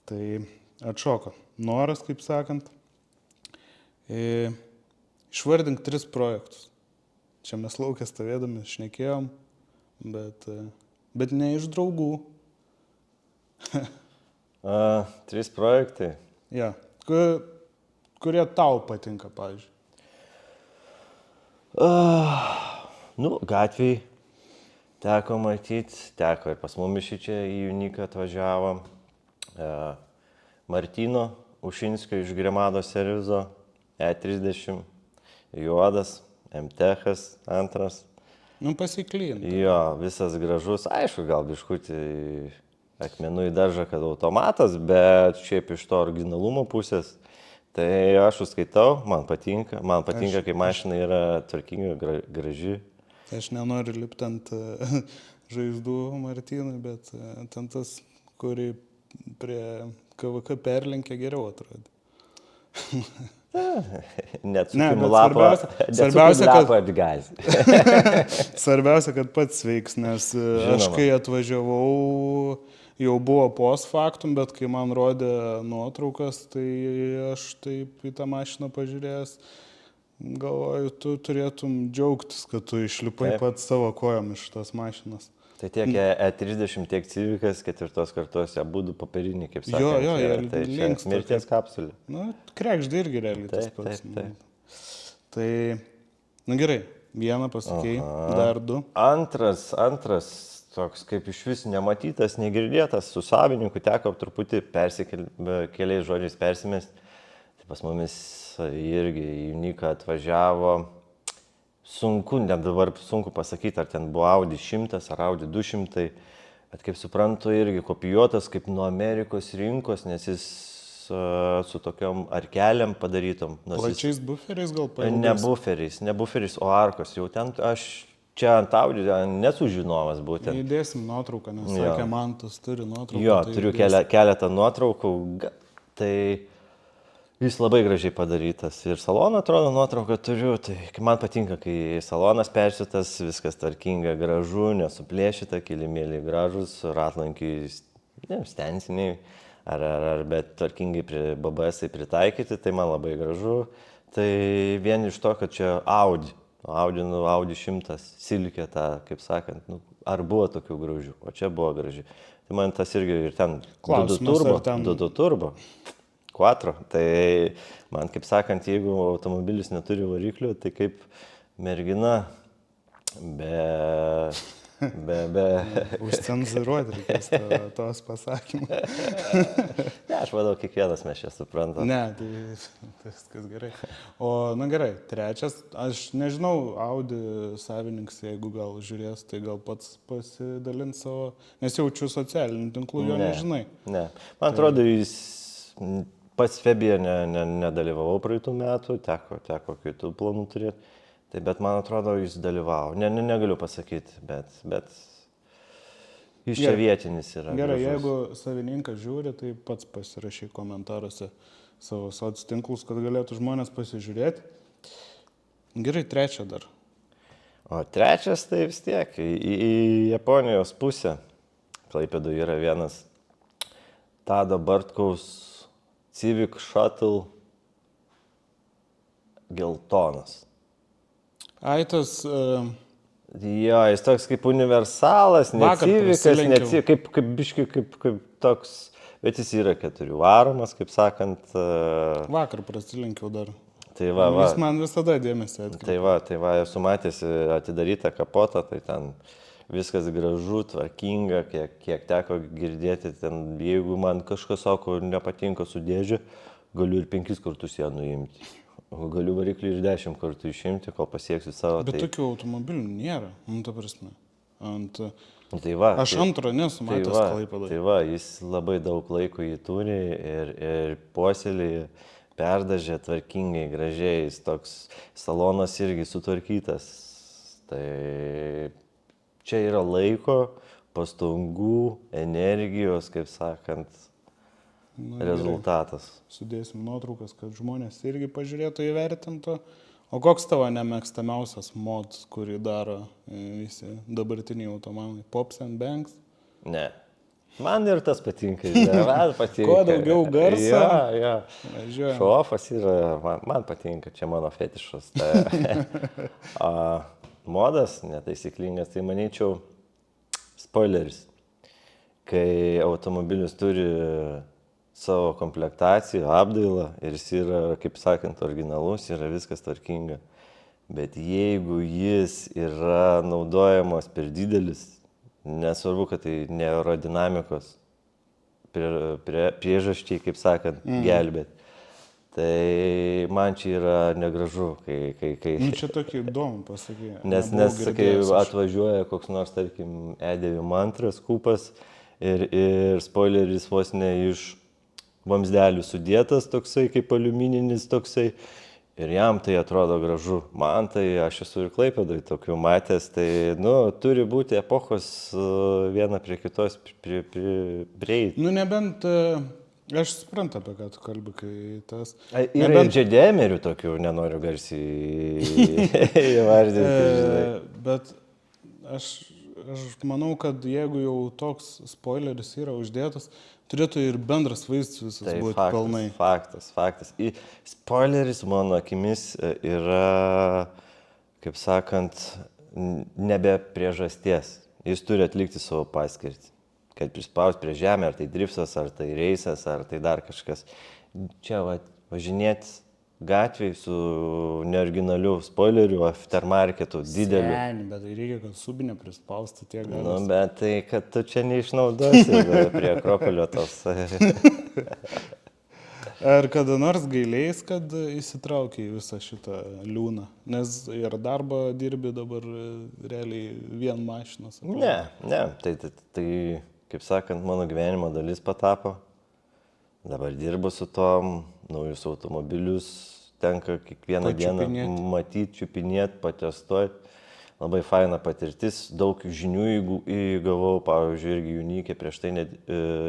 Tai atšoko. Noras, kaip sakant. Išvardink 3 projektus. Čia mes laukia stovėdami, šnekėjom, bet ne iš draugų. 3 projektai? Ja. Kurie tau patinka, pavyzdžiui? Nu, gatvėj teko matyti, teko ir pas mumis čia į Uniką atvažiavo. Martyno Ušinskio iš Gremado servizo, E30, juodas, MTechas 2. Nu, pasiklyn. Jo, visas gražus, aišku, gal biškutį akmenų į daržą, kad automatas, bet šiaip iš to originalumo pusės, tai aš užskaitau, man patinka, kai mašina yra tvarkinga, graži. Aš nenoriu lipti ant žaizdų Martynui, bet ten tas, kurį prie KVK perlenkė, geriau atrodė. Net Ne, sukimų bet lapą, svarbiausia, kad pats sveiks, nes aš kai atvažiavau, jau buvo post factum, bet kai man rodė nuotraukas, tai aš taip į tą mašiną pažiūrėjęs, galvoju, tu turėtum džiaugtis, kad tu išlipai pats savo kojom iš tos mašinos. Tai tiek E30, tiek Civicas, 4 kartos, abudu papiriniai, kaip sakant. Tai čia mirties kapsulė. Nu, krekždai irgi realiai tas pats. Tai, nu gerai, vieną pasakei, dar du. Antras, toks kaip iš vis nematytas, negirdėtas, su savininku teko truputį keliais žodžiais persimesti. Tai pas mumis irgi į Uniką atvažiavo. Sunku, net dabar sunku pasakyti, ar ten buvo Audi 100 ar Audi 200, bet kaip suprantu, irgi kopijuotas kaip nuo Amerikos rinkos, nes jis su tokiom arkelėm padarytom. Plačiais buferiais gal pailgas? Ne buferiais, o arkos. Jau ten aš čia ant Audi nesužinovas būtent. Įdėsim nuotrauką, nes sakė, Mantas turi nuotrauką. Jo, turiu keletą nuotraukų, tai jis labai gražiai padarytas ir saloną, atrodo, nuotrauką turiu, tai man patinka, kai salonas persiūtas, viskas tvarkinga, gražu, nesuplėšyta, kilimėliai gražus, ratlankiai stensiniai, bet tvarkingai prie BBS-ai pritaikyti, tai man labai gražu. Tai vien iš to, kad čia Audi 100, silkė tą, kaip sakant, ar buvo tokių gražių, o čia buvo graži. Tai man tas irgi ir ten 2.2 turbo. 4. Tai man, kaip sakant, jeigu automobilis neturi variklių, tai kaip mergina Užcenzuruoti reikės tos pasakymą. Ne, aš manau, kiekvienas mes čia suprantam. Ne, tai viskas gerai. O, na gerai, trečias, aš nežinau, Audi savininkas, jeigu gal žiūrės, tai gal pats pasidalint savo, nes jaučiu socialinių tinklų, jo nežinai. Ne, man atrodo, jis pats Febija nedalyvavau praeitų metų, teko kitų planų turėti. Tai bet man atrodo, jis dalyvavo. Negaliu pasakyti, bet jis čia vietinis yra. Gerai, jeigu savininkas žiūri, tai pats pasirašyk komentaruose savo socialinkus tinklus, kad galėtų žmonės pasižiūrėti. Gerai, trečią dar. O trečias tai vis tiek į Japonijos pusę. Klaipėdoje yra vienas Tado Bartkaus Civic Shuttle geltonas. Aitas. Jo, jis toks kaip universalas, ne Civicas, kaip biški, kaip toks, bet jis yra 4 varomas, kaip sakant. Vakar prasilenkiau dar. Tai va. Jis man visada dėmesį atkreipia. Tai va, esu matęs atidarytą kapotą, tai ten viskas gražu, tvarkinga, kiek teko girdėti, ten, jeigu man kažkas sako, nepatinka su dėžiu, galiu ir 5 kartus ją nuimti. Galiu variklį ir 10 kartų išimti, kol pasieksiu savo. Bet tokių automobilių nėra, ta prasme. Tai va, aš antro nesu matęs Klaipėdoje. Tai va, jis labai daug laiko jį turi ir puoselėje, perdažė tvarkingai, gražiai, jis toks salonas irgi sutvarkytas. Tai čia yra laiko, pastangų, energijos, kaip sakant, rezultatas. Gerai. Sudėsim nuotraukas, kad žmonės irgi pažiūrėtų įvertintų. O koks tavo nemėgstamiausias mods, kurį daro visi dabartiniai automanai? Pops and Bangs? Ne. Man ir tas patinka. Man patinka. Kuo daugiau garso. Ja. Šofas yra, man patinka, čia mano fetišas. Modas netaisyklingas, tai manyčiau spoileris. Kai automobilis turi savo komplektaciją, apdailą ir jis yra, kaip sakant, originalus, yra viskas tvarkinga. Bet jeigu jis yra naudojamas per didelis, nesvarbu, kad tai ne aerodinamikos priežasčiai, kaip sakant, gelbėt, tai man čia yra negražu, kai... Čia tokį įdomų pasakė. Nes kai atvažiuoja koks nors, tarkim, E92 kupas ir spoileris vos ne iš vamzdelių sudėtas toksai, kaip aliumininis toksai. Ir jam tai atrodo gražu. Man tai, aš esu ir Klaipėdoj tokių matęs, tai, turi būti epochos viena prie kitos prieiti. Nebent, aš suprantu, apie ką tu kalbi, kai tas... Yra ir džedėmerių tokių, nenoriu garsiai įvardinti, žinai. Bet aš manau, kad jeigu jau toks spoileris yra uždėtas, turėtų ir bendras vaizdas visas būti pilnai. Faktas. Spoileris mano akimis yra, kaip sakant, nebe priežasties. Jis turi atlikti savo paskirtį. Kad prispaus prie žemę, ar tai driftas, ar tai reisas, ar tai dar kažkas. Čia važinėti gatvėj su neoriginaliu spoileriu, aftermarketu, dideliu. Bet tai reikia, kad subinė prispausti tiek gal. Bet tai, kad tu čia neišnaudosi prie Akropolio tos. Ar kada nors gailėjais, kad įsitraukiai visą šitą liūną? Nes ir darbą dirbi dabar realiai vien mašinas. Ne. Tai, kaip sakant, mano gyvenimo dalis patapo. Dabar dirbu su tom, naujus automobilius tenka kiekvieną dieną matyti, čiupinėti, patestuoti. Labai faina patirtis, daug žinių įgavau, pavyzdžiui, irgi Unikė prieš tai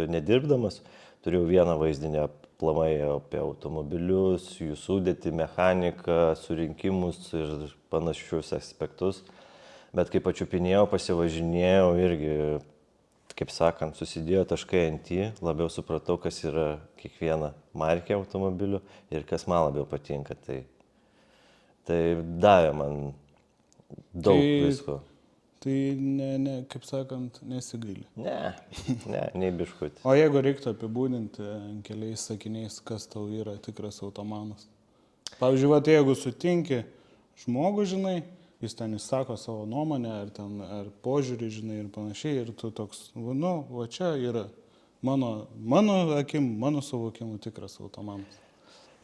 nedirbdamas. Turėjau vieną vaizdinę aplamai apie automobilius, jų sudėtį, mechaniką, surinkimus ir panašius aspektus. Bet kai pačiupinėjau, pasivažinėjau irgi, kaip sakant, susidėjo taškai ant į, labiau supratau, kas yra kiekviena markė automobilių ir kas man labiau patinka. Tai davė man daug visko. Tai kaip sakant, nesigaili. Ne, nei biškutį. O jeigu reiktų apibūdinti keliais sakiniais, kas tau yra tikras automanas? Pavyzdžiui, jeigu sutinki žmogų, žinai, jis ten išsako savo nuomonę, ar požiūrį, žinai, ir panašiai, ir tu toks, va čia yra mano akim, mano suvokimu tikras automanas.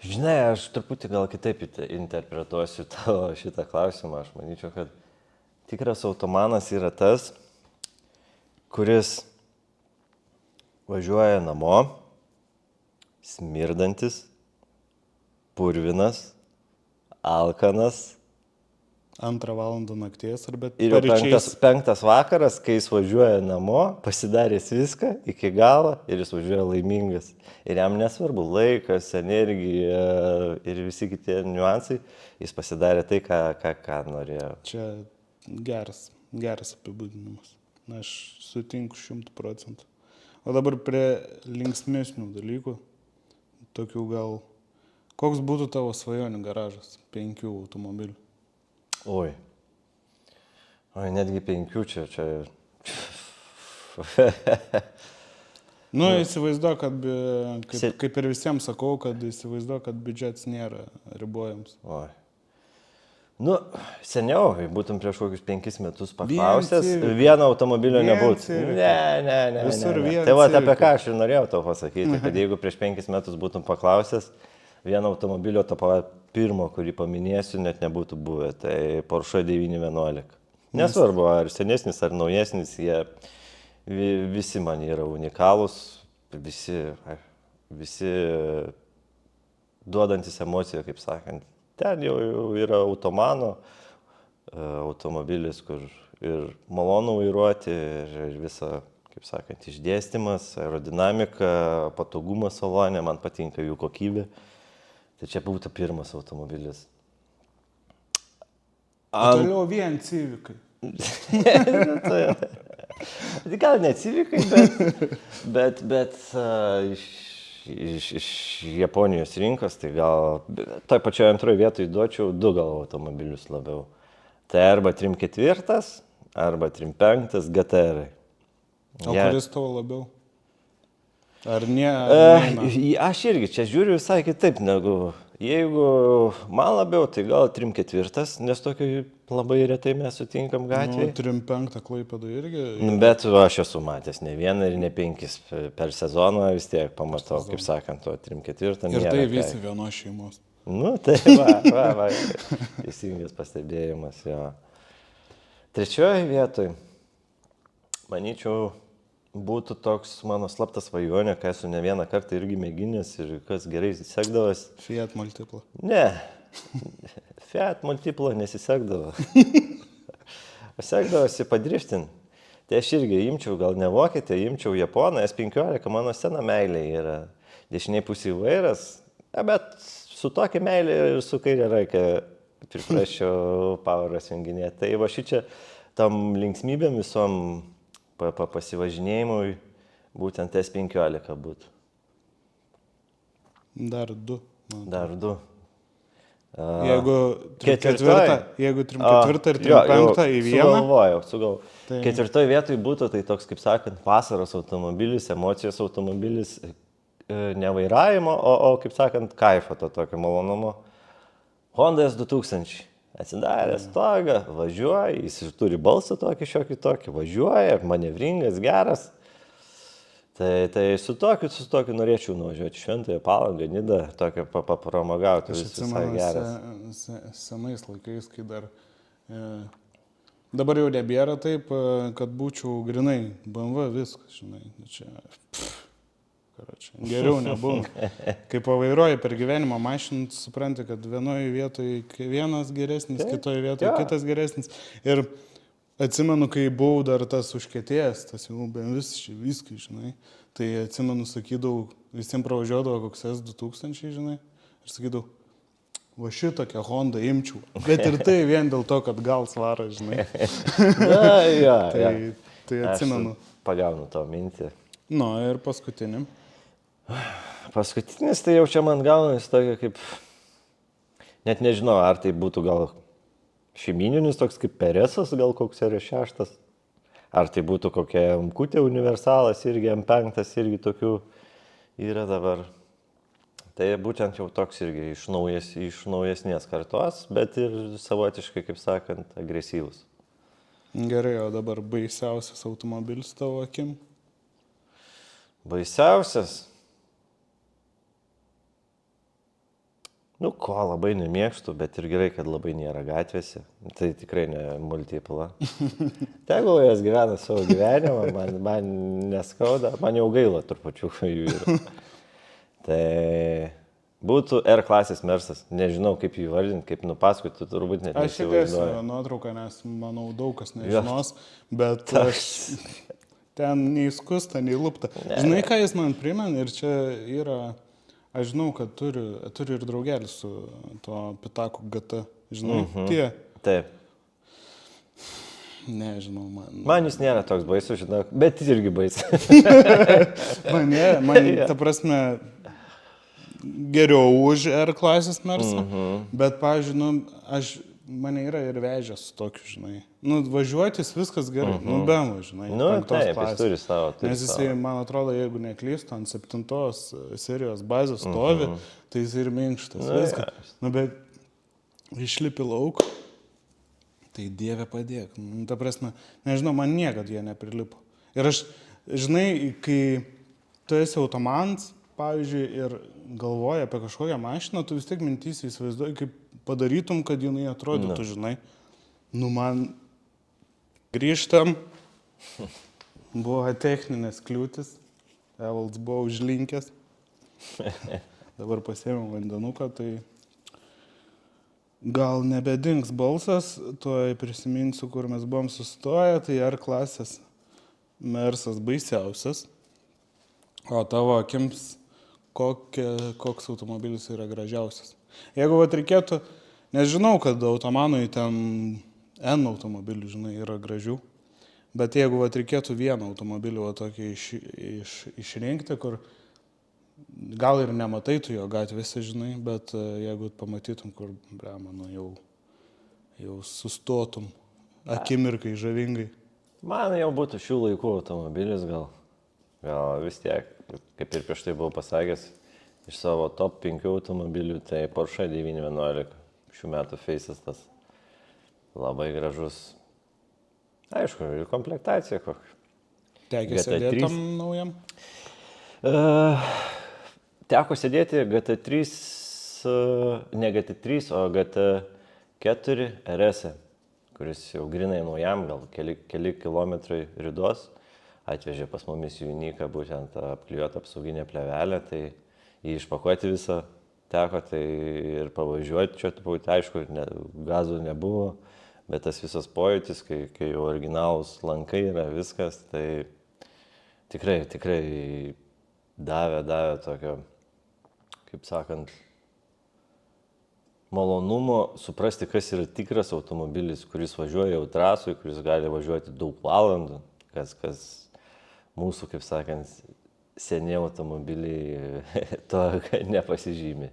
Žinai, aš truputį gal kitaip interpretuosiu tavo šitą klausimą. Aš manyčiau, kad tikras automanas yra tas, kuris važiuoja namo, smirdantis, purvinas, alkanas. 2 valandą nakties, ar bet ir jau 5 vakaras, kai jis važiuoja namo, pasidaręs viską iki galo ir jis važiuoja laimingas. Ir jam nesvarbu laikas, energija ir visi kiti niuansai, jis pasidarė tai, ką norėjo. Čia geras apibūdinimas. Aš sutinku 100%. O dabar prie linksmesnių dalykų, tokių gal, koks būtų tavo svajonių garažas 5 automobilių? Oi, netgi 5 čia. Įsivaizduoju, kad, kaip ir visiems sakau, kad įsivaizduoju, kad biudžetas nėra ribojamas. Oi. Seniau, būtum prieš kokius 5 metus paklausęs, vieno automobilio nebūtų. Ne. Visur vienas. Tai apie ką aš ir norėjau tau pasakyti, kad jeigu prieš 5 metus būtum paklausęs, vieno automobilio to pirmo, kurį paminėsiu, net nebūtų buvę. Tai Porsche 911. Nesvarbu, ar senesnis, ar naujesnis, jie visi man yra unikalūs, visi duodantis emociją, kaip sakant. Ten jau yra automobilis, kur ir malonu vairuoti, ir visa, kaip sakant, išdėstymas, aerodinamika, patogumas salone, man patinka jų kokybė. Tai čia būtų pirmas automobilis. Toliau vien Civikai. Gal ne Civikai, bet iš Japonijos rinkos, tai gal toj pačioje antroje vietoje duočiau 2 gal automobilius labiau. Tai arba 3.4, arba 3.5 GTR. O kuris tavo labiau? Ar ne? Aš irgi čia žiūriu visai kitaip negu, jeigu man labiau, tai gal 3.4, nes tokį labai retai mes sutinkam gatvėje. 3.5 Klaipėdoj irgi. Bet aš esu matęs ne vieną ir ne 5 per sezoną, vis tiek pamatau, kaip sakant, to 3.4. Ir tai visi vienos šeimos. Tai va, teisingas pastebėjimas, jo. 3. vietoj, manyčiau, būtų toks mano slaptas svajonė, ką esu ne vieną kartą irgi mėginęs ir kas gerai sekdavas. Fiat Multipla. Ne, Fiat Multipla nesisekdavo. O sekdavosi padriftin. Tai aš irgi imčiau, gal ne vokietę, imčiau Japoną, S15, mano sena meilė yra dešiniai pusė vairas, bet su tokia meilė ir su kairė raika priprašiau poweras junginėti. Tai va šičia tam linksmybėm visom pasivažinėjimui būtent S15 būtų. Dar 2. Dar 2. Jeigu trim ketvirtą ir trim penktą į vieną. Sugalvojau. Ketvirtoj vietoj būtų tai toks, kaip sakant, vasaros automobilis, emocijos automobilis, nevairavimo, o kaip sakant, kaifo to tokio malonumo. Honda S2000. Atsidaręs stogą, važiuoja, jis turi balsą tokį šiokį tokį, važiuoja, manevringas, geras. Tai su tokiu norėčiau nuvažiuoti Šventąją Palangą, Nidą, tokią papramagauti. Aš atsimenu senais laikais, kai dar... Dabar jau nebėra taip, kad būčiau grinai BMW viskas, žinai. Čia... Geriau nebūna. Kai pavairuoji per gyvenimą mašiną, supranti, kad vienoje vietoje vienas geresnis, kitoje vietoje kitas geresnis. Ir atsimenu, kai buvau dar tas užkietėjęs, tas jau viskai, žinai. Tai atsimenu, sakydavau, visiems pravažiuodavo koks S2000, žinai. Ir sakydavau, va šitokią Hondą imčiau. Bet ir tai vien dėl to, kad gal svaro, žinai. Tai atsimenu. Pagaunu to mintį. Nu, ir paskutinį. Paskutinis tai jau čia man gaunasi tokia kaip, net nežinau, ar tai būtų gal šeimininis toks kaip Peresas, gal koks R6, ar tai būtų kokia Mkutė universalas irgi, M5 irgi tokių yra dabar. Tai būtent jau toks irgi iš naujesnės kartos, bet ir savotiškai, kaip sakant, agresyvus. Gerai, o dabar baisiausias automobilis tavo akim? Baisiausias? Nu, ko labai nemėgstu, bet ir gerai, kad labai nėra gatvėse. Tai tikrai ne Multipla. Tegul jas gyvena savo gyvenimą, man neskauda, man jau gaila trupučiu jų yra. Tai būtų R klasės Mersas. Nežinau, kaip jį vardinti, kaip nupasakoti, turbūt net nesivaizduoju. Aš įdėsiu nuotrauką, nes manau daug kas nežinos, bet aš ten nei skusta, nei lupta. Žinai, ką jis man primena ir čia yra... Aš žinau, kad turi ir draugelį su to Pitaku GT, žinai, tie. Taip. Nežinau, Man jis nėra toks baisus, žinau, bet irgi baisus. man, ta prasme, geriau už R klasės Mersą, bet, pavyzdžiui, mane yra ir vežęs su tokiu, žinai. Važiuotis viskas gerai, BMW, žinai. Taip, jis turi savo. Nes jisai, man atrodo, jeigu neklystu, ant 7 serijos bazės stovi, tai jis ir minkštas, viskas. Bet išlipi lauk, tai Dieve padėk. Ta prasme, nežinau, man niekad jie neprilipo. Ir aš, žinai, kai tu esi automans, pavyzdžiui, ir galvoji apie kažkokią mašiną, tu vis tiek mintys įsivaizduoji, kaip padarytum, kad jinai atrodytų, žinai. Man grįžtam, buvo techninės kliūtis, Evalds buvo užlinkęs, dabar pasiėmėm vandenuką, tai gal nebedings balsas, tuoj prisiminsiu, kur mes buvom sustoję, tai R klasės Mersas baisiausias, o tavo akims koks automobilis yra gražiausias. Jeigu reikėtų, nežinau, kad automanui ten N automobilių, žinai, yra gražių, bet jeigu reikėtų vieną automobilį tokį išrinkti, kur gal ir nematai tu jo gatvėse, žinai, bet jeigu pamatytum, kur, jau sustotum akimirkai žavingai. Man jau būtų šių laikų automobilis gal vis tiek, kaip ir prieš tai buvau pasakęs, iš savo top 5 automobilių, tai Porsche 911, šių metų Face'as tas labai gražus. Aišku, ir komplektacija kokia. Tekė sėdėti tam naujam? Teko sėdėti GT3, ne GT3, o GT4 RS, kuris jau grinai naujam, gal keli kilometrai ridos. atvežė pas mumis į Uniką būtent apklijuotą apsauginę plėvelę, tai jį išpakuoti visą teko, tai ir pavažiuoti čia, aišku, gazų nebuvo, bet tas visas pojūtis, kai jau originalus lankai yra viskas, tai tikrai davė tokio, kaip sakant, malonumo suprasti, kas yra tikras automobilis, kuris važiuoja jau trasui, kuris gali važiuoti daug valandų, kas mūsų, kaip sakant, seni automobiliai to nepasižymi.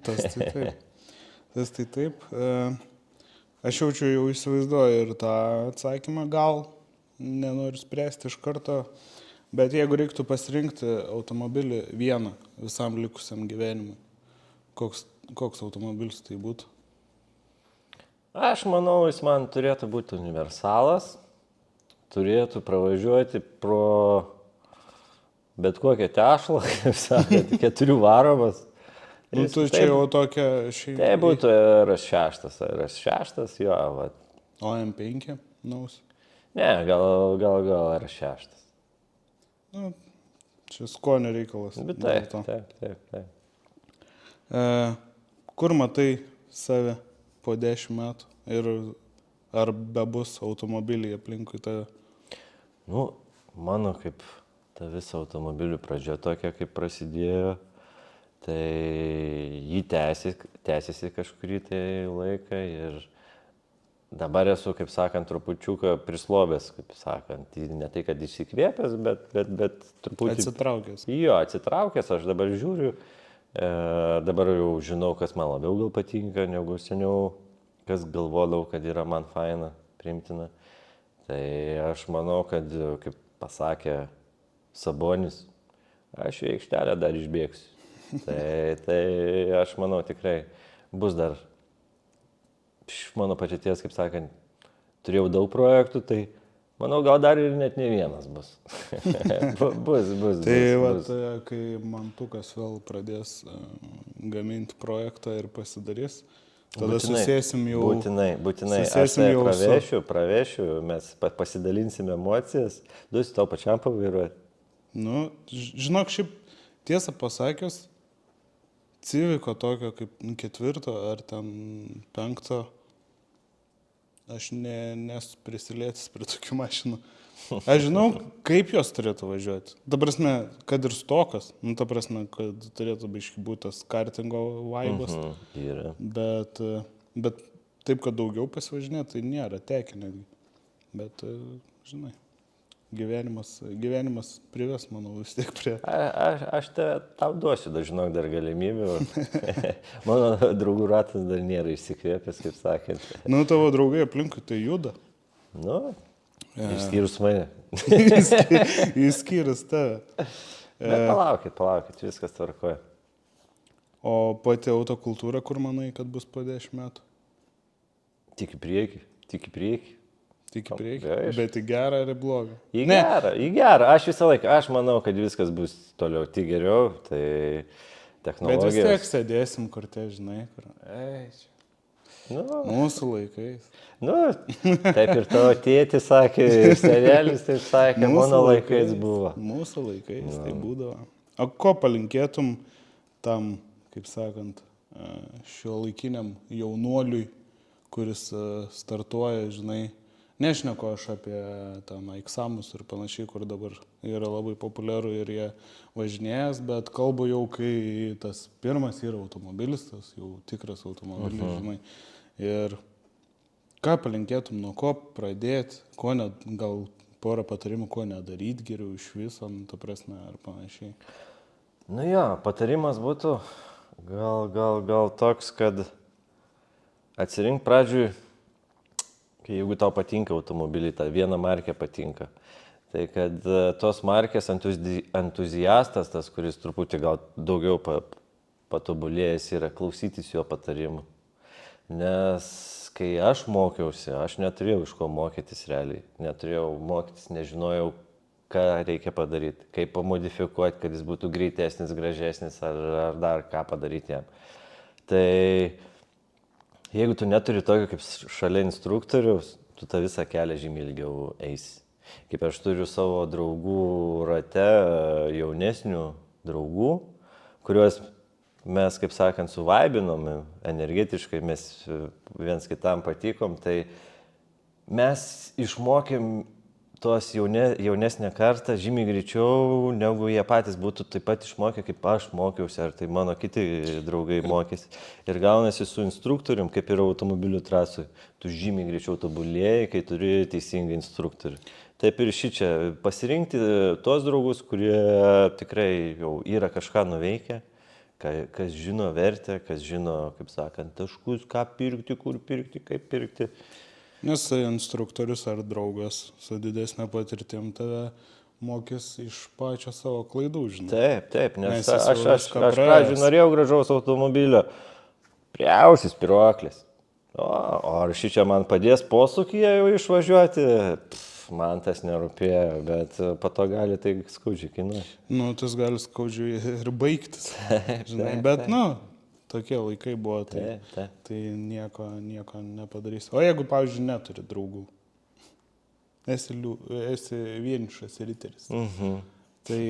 Tas tai taip. Aš jaučiu, jau įsivaizduoju ir tą atsakymą, gal nenoriu spręsti iš karto, bet jeigu reiktų pasirinkti automobilį vieną visam likusiam gyvenimui, koks automobilis tai būtų? Aš manau, jis man turėtų būti universalas, turėtų pravažiuoti pro bet kokią tešlą, kaip sakant, 4 varomas. Tu čia jau tokia šeima. Tai būtų RS6, jo, va. O M5 naus? Ne, gal RS6. Nu, čia skonio reikalas. Bet taip. Kur matai save po 10 metų ir ar bebus automobiliai aplinkui tave? Nu, mano kaip ta visa automobilių pradžia tokia, kaip prasidėjo, tai jį tęsiasi kažkurį tai laiką ir dabar esu, kaip sakant, trupučiuką prislobęs, kaip sakant, ne tai, kad įsikvėpęs, bet truputį... Atsitraukęs. Jo, atsitraukęs, aš dabar žiūriu, dabar jau žinau, kas man labiau gal patinka, negu seniau, kas galvodavau, kad yra man faina, priimtina. Tai aš manau, kad, kaip pasakė Sabonis, aš į aikštelę dar išbėgsiu. Tai aš manau tikrai bus dar, iš mano patirties, kaip sakant, turėjau daug projektų, tai manau gal dar ir net ne vienas bus. bus. Tai vat, kai Mantukas vėl pradės gaminti projektą ir pasidarys, tada susėsim jau... Būtinai. Aš tai pravešiu, mes pasidalinsime emocijas, duosiu tau pačiam pavairuoti. Nu, žinok, šiaip tiesą pasakius, Civiko tokio kaip 4 ar ten 5, aš nesu prisilietęs prie tokių mašinų. Aš žinau, kaip jos turėtų važiuoti. Ta prasme, kad ir stokas, ta prasme, kad turėtų biški būti tas kartingo vaibas. Bet taip, kad daugiau pasivažinė, tai nėra tekę netgi. Bet, žinai, gyvenimas prives, manau, vis tiek prie... Aš tau duosiu, žinok, dar galimybių. Mano draugų ratas dar nėra išsikvėpęs, kaip sakant. Nu, tavo draugai aplinkui tai juda. Nu, išskyrus mane. Išskyrus tave. Bet palaukit, viskas tvarkoja. O pati autokultūra, kur manai, kad bus po 10 metų? Tik į priekį. Tik į priekį? Ja, Bet į gerą ar į blogą? Į gerą. Aš visą laiką, aš manau, kad viskas bus toliau tik geriau, tai technologijos. Bet vis tiek sėdėsim, kur te žinai, kur... Mūsų laikais. Nu, taip ir tavo tėtis sakė, ir senelis taip sakė, mano laikais buvo. Mūsų laikais tai būdavo. O ko palinkėtum tam, kaip sakant, šiuolaikiniam jaunuoliui, kuris startuoja, žinai, nešneku aš apie ten Aiksamus ir panašiai, kur dabar yra labai populiaru ir jie važinėjęs, bet kalbu jau, kai tas pirmas yra automobilis, tas jau tikras automobilis, žinai. Ir ką palinkėtum, nuo ko pradėti, gal porą patarimų, ko nedaryti geriau iš viso, ta prasme, ar panašiai. Nu jo, patarimas būtų gal toks, kad atsirink pradžiui, jeigu tau patinka automobiliai, ta viena markė patinka, tai kad tos markės entuziastas, tas, kuris truputį gal daugiau patobulėjęs yra, klausytis jo patarimų. Nes kai aš mokiausi, aš neturėjau iš ko mokytis realiai, nežinojau, ką reikia padaryti, kaip pamodifikuoti, kad jis būtų greitesnis, gražesnis ar dar ką padaryti jam. Tai jeigu tu neturi tokio kaip šalia instruktoriaus, tu tą visą kelią žymiai ilgiau eisi. Kaip aš turiu savo draugų rate, jaunesnių draugų, kuriuos mes, kaip sakant, suvaibinom, energetiškai mes viens kitam patikom, tai mes išmokėm tos jaunesnę kartą žymiai greičiau, negu jie patys būtų taip pat išmokę, kaip aš mokiausi, ar tai mano kiti draugai mokėsi. Ir gaunasi su instruktorium, kaip ir automobilių trasui, tu žymiai greičiau tobulėjai, kai turi teisingą instruktorių. Taip ir šičia pasirinkti tuos draugus, kurie tikrai jau yra kažką nuveikę, kas žino vertę, kas žino, kaip sakant, taškus, ką pirkti, kur pirkti, kaip pirkti. Nes instruktorius ar draugas su didesnė patirtim tave mokys iš pačio savo klaidų, žinai. Taip, nes Nes jis jau aš viską pradžioj norėjau gražaus automobilio, priausis spiruoklis. O ar šičia man padės posūkyje jau išvažiuoti? Man tas nerūpėjo, bet po to gali tai skaudžiai kainuoti. Nu, tas gali skaudžiai ir baigtis, žinai, bet, tokie laikai buvo, tai nieko nepadarys. O jeigu, pavyzdžiui, neturi draugų, esi vienišas riteris, tai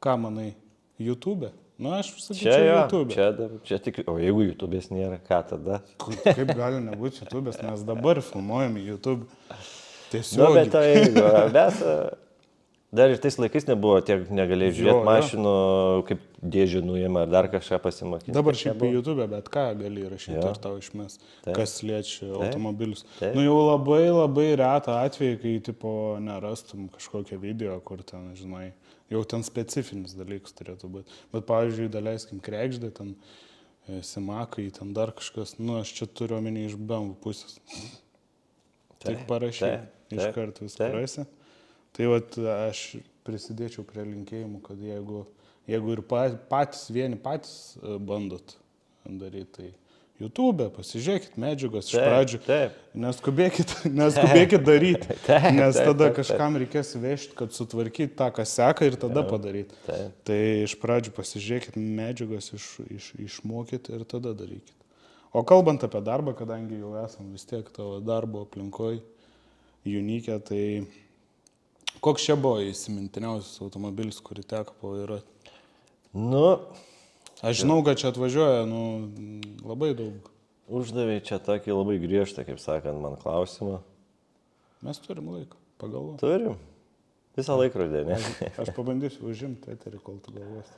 ką manai, YouTube? Aš sakyčiau YouTube. Čia tik, o jeigu YouTube'ės nėra, ką tada? Kaip gali nebūti YouTube'ės, mes dabar filmuojame YouTube. Tiesiog. Bet tai, mes dar ir tais laikais nebuvo, tiek negalėjai žiūrėti mašinų, kaip dėžių nuėmė ar dar kažką pasimokyti. Dabar šiaip į YouTube, bet ką gali rašyti ir tau išmes, kas liečia automobilius. Jau labai retą atvejį, kai tipo nerastum kažkokią video, kur ten, žinai, jau ten specifinis dalykas turėtų būti. Bet, pavyzdžiui, daleiskim krekždė, ten simakai, ten dar kažkas, aš čia turiu omeny iš BMW pusės. Tik parašy, iš karto viską rasi. Tai aš prisidėčiau prie linkėjimų, kad jeigu ir patys bandot daryti, tai YouTube, pasižiūrėkit medžiagos iš pradžių, neskubėkit daryti, nes tada kažkam reikės vežti, kad sutvarkyti tą, kas seka ir tada padaryti. Tai iš pradžių pasižiūrėkit medžiagos, išmokit ir tada darykit. O kalbant apie darbą, kadangi jau esam vis tiek tavo darbo aplinkoje Unique, tai koks čia buvo įsimintiniausias automobilis, kurį teko pavairuoti? Aš žinau, kad čia atvažiuoja, labai daug. Uždavė čia tokį labai griežtą, kaip sakant, man klausimą. Mes turim laiką, pagalvoti. Turim. Visą laikrodį, ne? Aš pabandysiu užimti eterį, kol tu galvosi.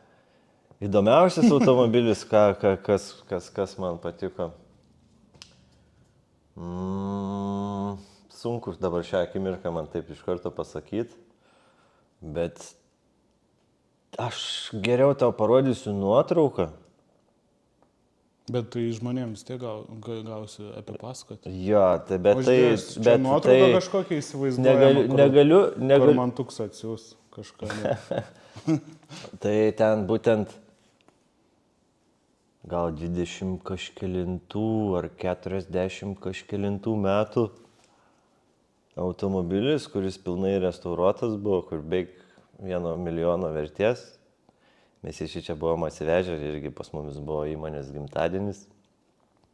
Įdomiausias automobilis, kas man patiko. Sunku dabar šią akimirką man taip iš karto pasakyti, bet aš geriau tau parodysiu nuotrauką. Bet tai žmonėms tiek gausi apie pasakoti. Jo, bet tai... Čia nuotrauką kažkokią įsivaizduojama, kur man tuks atsiūs kažką. Tai ten būtent gal 20 kažkelintų ar 40 kažkelintų metų automobilis, kuris pilnai restauruotas buvo, kur beveik 1 milijono vertės. Mes iš čia buvom atsivežę ir irgi pas mumis buvo įmonės gimtadienis.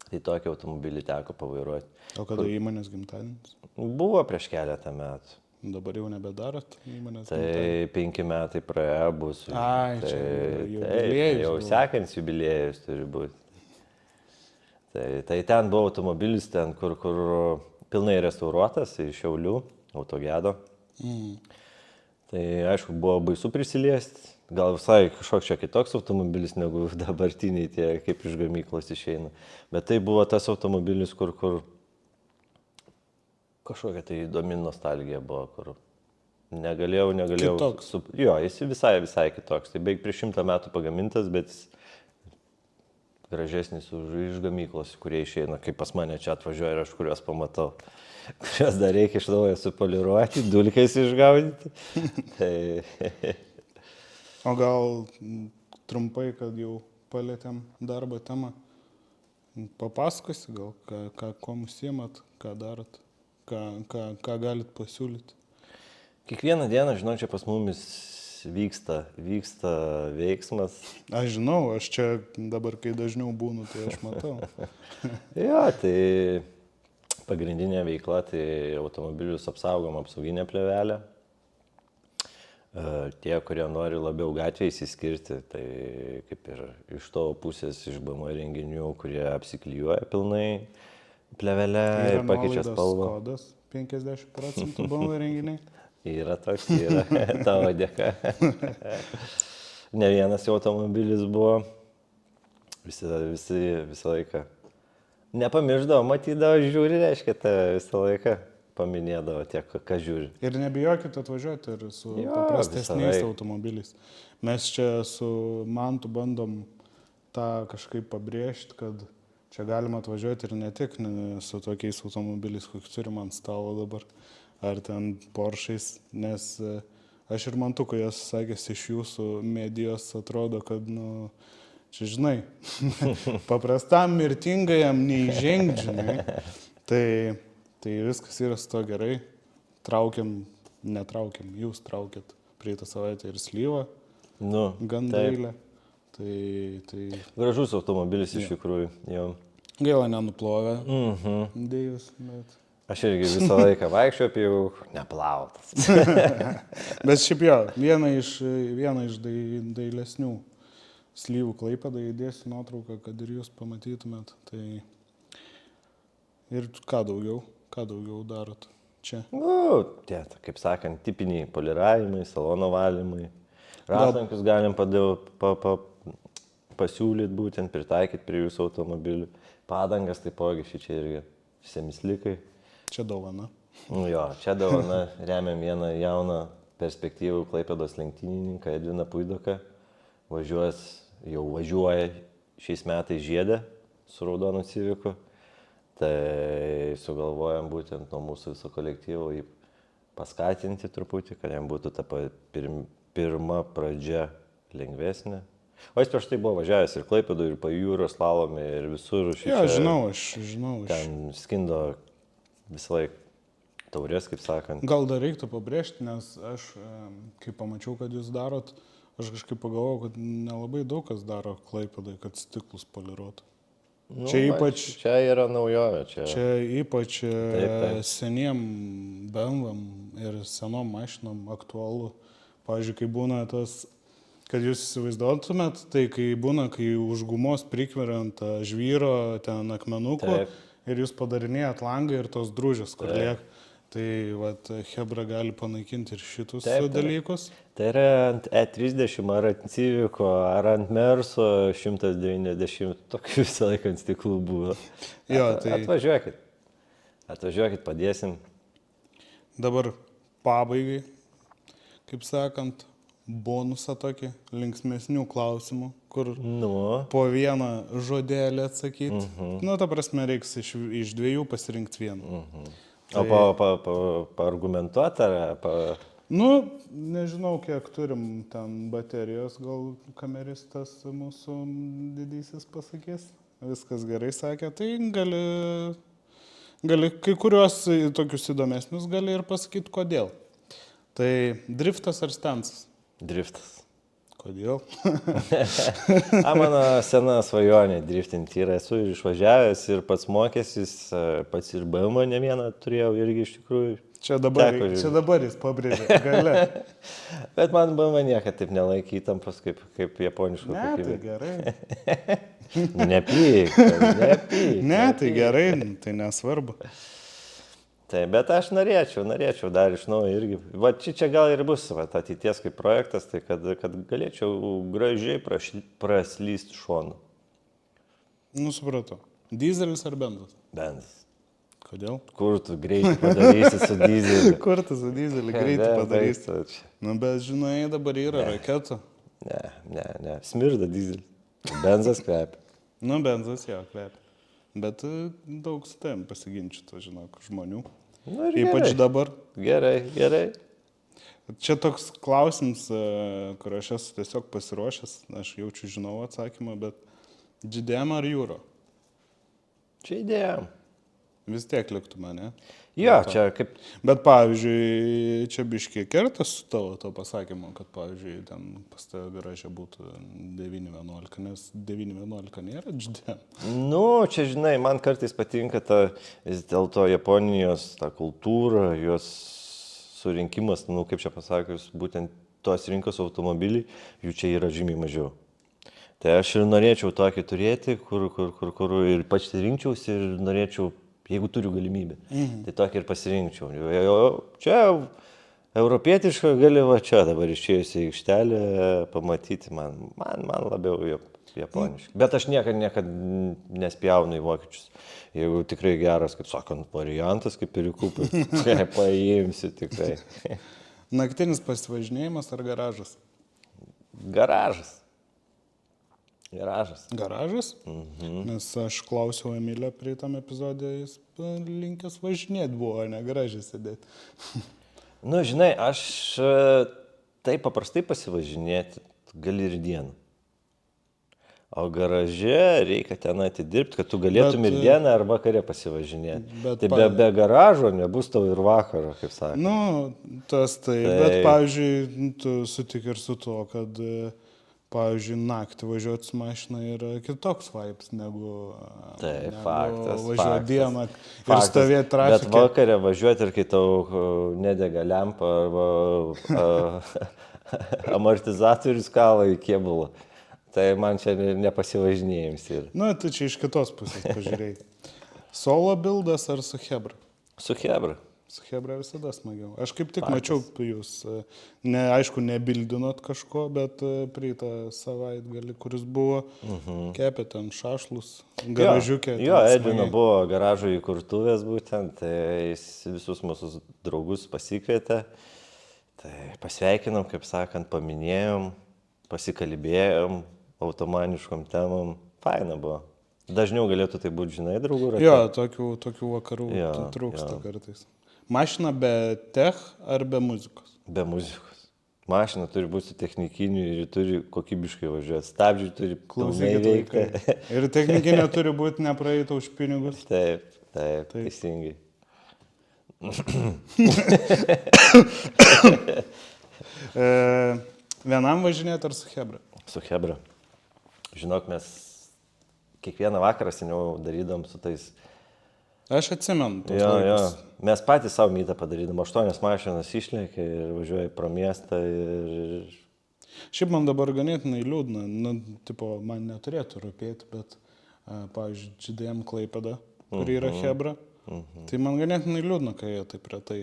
Tai tokį automobilį teko pavairuoti. O kada įmonės gimtadienis? Buvo prieš keletą metų. Dabar jau nebedarot įmonės gimtadienį? Tai 5 metai praėjo bus. Ai, čia jubiliejus. Jau sekants jubiliejus turi būti. Tai ten buvo automobilis, ten kur pilnai restauruotas iš Šiaulių, Autogedo. Tai aišku, buvo baisu prisiliesti. Gal visai kažkoks čia kitoks automobilis negu dabartiniai tie, kaip iš gamyklos išeina. Bet tai buvo tas automobilis, kur kažkokia tai įdomi nostalgija buvo, kur negalėjau. Kitoks. Jo, jis visai kitoks. Tai beveik prieš 100 metų pagamintas, bet gražesnis iš gamyklos, kurie išeina, kaip pas mane čia atvažiuoja ir aš kuriuos pamatau. Kuriuos dar reikia iš naujo supoliruoti, dulkės išgaudyti. O gal trumpai, kad jau palėtėm darbo temą, papasakosi gal, kuo užsiimat, ką darot, ką galit pasiūlyti? Kiekvieną dieną, žinau, čia pas mumis vyksta veiksmas. Aš žinau, aš čia dabar, kai dažniau būnu, tai aš matau. Jo, tai Pagrindinė veikla tai automobilius apsaugom apsauginę plėvelę. Tie, kurie nori labiau gatvėje įsiskirti, tai kaip ir iš tavo pusės, iš BMW renginių, kurie apsiklijuoja pilnai plėvelę ir pakeičia spalvą. Kodas 50% BMW renginiai. Yra toks, yra tavo dėka. Ne vienas jau automobilis buvo, visą laiką. Nepamirždavo, matydavo, žiūri, reiškia, visą laiką paminėdavo tiek, ką žiūri. Ir nebijokit atvažiuoti ir su paprastesniais automobiliais. Mes čia su Mantu bandom tą kažkaip pabrėžti, kad čia galima atvažiuoti ir ne tik su tokiais automobiliais, kokius turim ant stalo dabar, ar ten Porsche'ais, nes aš ir Mantukai esu sakęs, iš jūsų medijos atrodo, kad, čia žinai, paprastam mirtingajam neįžengti, žinai. Tai viskas yra su to gerai. Netraukiam, jūs traukėt praeitą savaitę ir slyvą. Gan dailę. Tai... Gražus automobilis iš tikrųjų. Jau. Gaila nenuplovė. Dėjus, bet... Aš irgi visą laiką vaikščiu apie jau neplautas. Bet šiaip jo, viena iš dailesnių slyvų Klaipėdai, įdėsiu nuotrauką, kad ir jūs pamatytumėt. Tai... Ir ką daugiau darot čia? Tie, kaip sakant, tipiniai poliravimai, salono valymai. Ratlankius galim pasiūlyti būtent, pritaikyti prie jūsų automobilių. Padangas taipogi šičia irgi semislikai. Čia dovana. Jo, čia dovana, remiam vieną jauną perspektyvų Klaipėdos lenktynininką Edviną Puidoką. Važiuoja šiais metais Žiede su raudonu Civiku. Tai sugalvojam būtent nuo mūsų viso kolektyvo jį paskatinti truputį, kad jam būtų ta pirma pradžia lengvesnė. O jis prieš tai buvo važiavęs ir Klaipėdų, ir Pajūrio slalome, ir visur. Jo, žinau. Ten skindo visą laiką taurės, kaip sakant. Gal dar reiktų pabrėžti, nes aš, kai pamačiau, kad jūs darot, aš kažkaip pagalvojau, kad nelabai daug kas daro Klaipėdai, kad stiklus poliruotų. Čia yra naujovė. Čia ypač seniem BMW ir senom mašinom aktualu. Pavyzdžiui, kai būna tas, kad jūs įsivaizduotumėt, tai kai už gumos prikveriant žvyro ten akmenukų ir jūs padarinėjat langą ir tos družės, kur lieka. Tai vat, Hebra gali panaikinti ir šitus dalykus. Tai yra ant E30 ar ant Civico, ar ant Merso 190, tokių visą laiką ant stiklų buvo. Atvažiuokit, padėsim. Dabar pabaigai, kaip sakant, bonusą tokį, linksmesnių klausimų, kur po vieną žodelį atsakyti. Ta prasme, reiks iš dviejų pasirinkti vieną. O paargumentuoti ar... Nežinau, kiek turim ten baterijos, gal kameristas mūsų didysis pasakys. Viskas gerai sakė, tai gali kai kuriuos tokius įdomesnius gali ir pasakyti, kodėl. Tai driftas ar stansas? Driftas. Kodėl? Mano sena svajonė driftinti yra, esu išvažiavęs ir pats mokęsis, pats ir BMW ne vieną turėjau irgi iš tikrųjų. Čia dabar jis pabrėžė, gale. Bet man BMW niekad taip nelaikė įtampos kaip japoniško kokybė. Ne, tai gerai. Nepyk. Ne, tai gerai, tai nesvarbu. Tai, bet aš norėčiau dar iš naujo irgi. Va čia gal ir bus ateities kaip projektas, tai kad galėčiau gražiai praslysti šonu. Supratau. Dyzelis ar benzas? Benzas. Kodėl? Kur tu greitai padarysi su dyzeliu? Kur tu su dyzeliu greitai padarysi? Bet žinai, dabar yra raketų. Ne. Smirda dyzelis. Benzas kvepia. Benzas jo kvepia. Bet daug su tavim pasiginčytų, žinok, žmonių. Ypač dabar. Gerai. Čia toks klausimas, kur aš esu tiesiog pasiruošęs, aš jaučiu žinau atsakymą, bet GDM ar Euro? Čia idėjam. Vis tiek liktų mane. Jo, čia kaip... Bet pavyzdžiui, čia biškiai kertas su tavo to pasakymu, kad pavyzdžiui, ten pas tave garaže būtų 911, nes 911 nėra GDM. Nu, čia žinai, man kartais patinka vis dėlto Japonijos ta kultūra, jos surinkimas, nu kaip čia pasakius, būtent tos rinkos automobiliai, jų čia yra žymiai mažiau. Tai aš ir norėčiau tokį turėti, kur ir pats rinkčiausi ir norėčiau, jeigu turiu galimybę, tai tokį ir pasirinkčiau. Čia europietiška gali va čia dabar išėjusi į aikštelę pamatyti, man labiau japoniškai. Bet aš niekad nespjaunu į vokiečius. Jeigu tikrai geras, kaip sakant, variantas, kaip perikupai, tai paimsiu tikrai. Naktinis pasivažinėjimas ar garažas? Garažas. Garažas? Nes aš klausiau Emilio prie tam epizodė, jis linkęs važinėti buvo, ne garažė sėdėti. Nu, žinai, aš taip paprastai pasivažinėti gali ir dieną. O garaže reikia ten atidirbti, kad tu galėtum ir dieną ar vakarė pasivažinėti. Tai be garažo nebus tau ir vakaro, kaip sakė. Nu, tas tai. Bet, pavyzdžiui, tu sutik ir su to, kad, pavyzdžiui, naktį važiuoti su mašina yra kitoks vibes negu važiuoti dieną ir stovėti trafike. Bet vakarė važiuoti ir kai tau nedega lempa arba amortizatorius kala į kėbulą. Tai man čia nepasivažinėjams yra. Nu, tai čia iš kitos pusės pažiūrėjai. Solo buildas ar su Hebra? Su Hebra. Su Hebra visada smagiau. Aš kaip tik mačiau jūs, aišku, nebildinot kažko, bet prieitą savaitgalį, kuris buvo, kepėte ant šašlus, garažiukė. Jo, Edvino buvo garažo įkurtuvės būtent, tai jis visus mūsų draugus pasikvietė. Tai pasveikinom, kaip sakant, paminėjom, pasikalbėjom automaniškom temom. Faina buvo. Dažniau galėtų tai būti, žinai, draugų rate. Jo, tokių vakarų trūksta kartais. Mašina be tech ar be muzikos? Be muzikos. Mašina turi būti technikinių ir turi kokybiškai važiuoti. Stabdžiai turi pilnai veikti. Ir technikinė turi būti nepraeita už pinigus. Taip, teisingai. Vienam važinėti ar su Hebra? Su Hebra. Žinok, mes kiekvieną vakarą seniau darydom su tais. Aš atsimenu tos laikus. Mes patys savo mytą padarydom. 8 mašinas išlėkė ir važiuoja pro miestą. Šiaip man dabar ganėtinai liūdna. Nu, tipo, man neturėtų rūpėti, bet, pavyzdžiui, GDM Klaipėda, kuri yra Hebra. Tai man ganėtinai liūdna, kai jie taip retai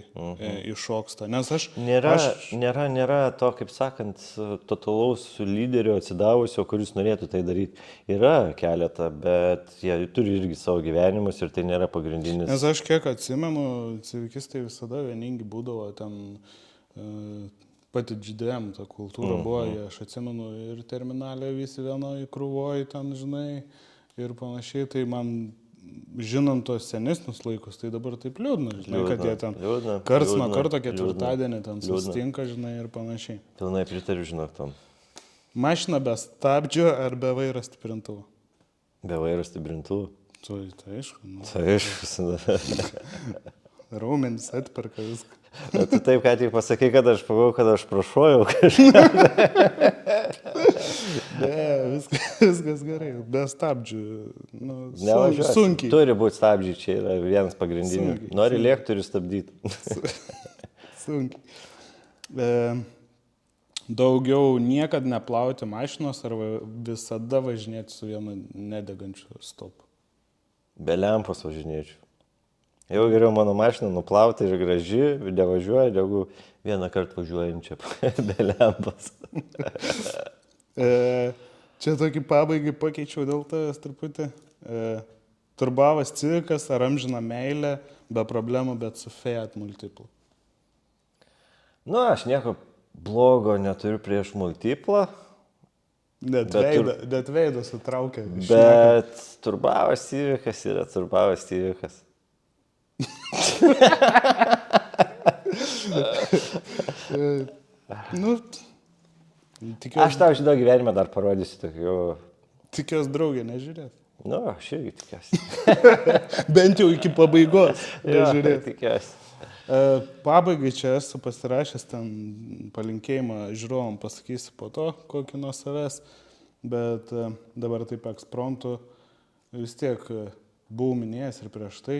iššoksta, nes Nėra to, kaip sakant, totalaus lyderio atsidavusio, kuris norėtų tai daryti. Yra keletą, bet jie turi irgi savo gyvenimus ir tai nėra pagrindinis. Nes aš kiek atsimenu, civikistai visada vieningi būdavo ten, pati GDM ta kultūra buvo, aš atsimenu ir terminalė visi vienoje krūvoje ten, žinai, ir panašiai, tai man žinant tos senesnius laikus, tai dabar taip liūdna, žinai, kad jie ten karts nuo karto ketvirtadienį ten susitinka, žinai, ir panašiai. Pilnai pritariu, žinok, tam. Mašina be stabdžio ar be vairo stiprintuvo? Be vairo stiprintuvo? Tai aišku. Tai aišku. Raumenis atperka viską. Tu taip, ką tik pasakai, kad aš pagalvojau, kad aš prašojau kažką. Viskas gerai, be stabdžių. Nu, sunkiai. Turi būti stabdžiai, čia yra vienas pagrindinių. Nori lėkti, turi stabdyti. Sunkiai. Daugiau niekad neplauti mašinos ar visada važinėti su vienu nedegančiu stopu? Be lempos važinėčiau. Jau geriau mano mašiną nuplauti ir graži, nevažiuoja, negu vieną kartą važiuojančią be lempos. Čia tokį pabaigai pakeičiau dėl tavęs truputį. Turbavas Civikas ar amžina meilė, be problemų, bet su Fiat Multipla? Nu, aš nieko blogo neturiu prieš Multiplą. Net veidą sutraukia. Bet Turbavas Civikas yra Turbavas Civikas. Nu, aš tau žinau gyvenimą dar parodysiu tokių. Tikiuos draugė nežiūrės. Nu, aš irgi tikiuosi. Bent jau iki pabaigos. Jo, Žiūrėt. tikiuosi. Pabaigai čia esu pasirašęs ten palinkėjimą žiūrovom, pasakysiu po to, kokį nuo savęs, bet dabar taip ekspromtu vis tiek buvau minėjęs ir prieš tai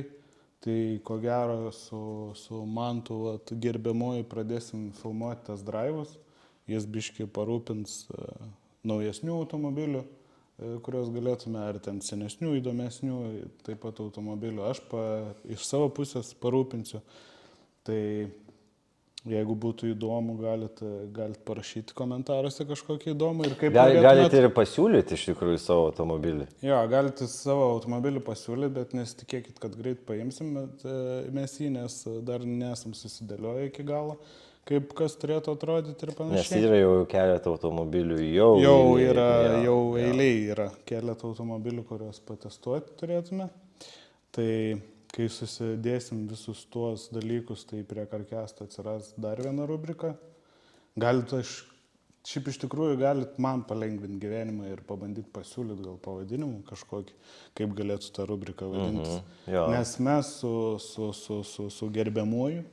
ko gero su Mantu gerbiamoju pradėsim filmuoti tas drive'us, jis biškai parūpins naujesnių automobilių, kurios galėtume, ar ten senesnių, įdomesnių, taip pat automobilių, aš iš savo pusės parūpinsiu. Tai jeigu būtų įdomu, galit parašyti komentaruose kažkokį įdomų ir kaip Galite ir pasiūlyti iš tikrųjų savo automobilį. Jo, galite savo automobilį pasiūlyti, bet nesitikėkit, kad greit paimsim mes jį, nes dar nesam susidėlioję iki galo, kaip kas turėtų atrodyti ir panašiai. Nes yra jau keletą automobilių, jau eiliai yra keletą automobilių, kuriuos patestuoti turėtume. Tai kai susidėsim visus tuos dalykus, tai prie Karkesto atsiras dar viena rubrika. Šiaip iš tikrųjų galit man palengvinti gyvenimą ir pabandyti pasiūlyti gal pavadinimą kažkokį, kaip galėtų tą rubriką vadintis. Nes mes su gerbiamuoju.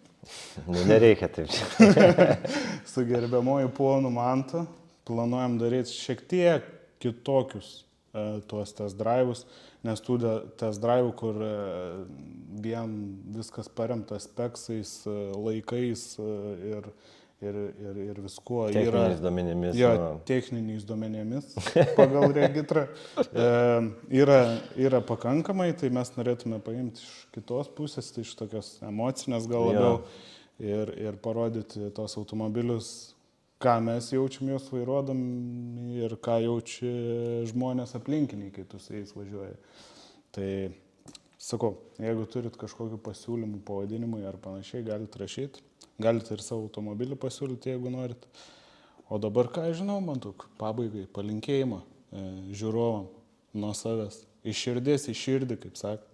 Nereikia taip čia. Su gerbiamuoju ponu Mantu planuojam daryti šiek tiek kitokius tuos test drive'us, nes tų test drive'ų, kur vien viskas paremta speksais, laikais ir viskuo. Techniniais duomenimis. Jo, techniniais duomenimis pagal regitrą. Yra pakankamai, tai mes norėtume paimti iš kitos pusės, tai iš tokios emocinės gal labiau ir parodyti tos automobilius, ką mes jaučiam juos vairuodami ir ką jaučia žmonės aplinkiniai, kai tu su jais važiuoji. Tai sakau, jeigu turit kažkokių pasiūlymų pavadinimui ar panašiai, galite rašyti. Galite ir savo automobilį pasiūlyti, jeigu norit. O dabar, ką žinau, Mantuk, pabaigai palinkėjimą žiūrovam nuo savęs. Iš širdies į širdį, kaip sakot.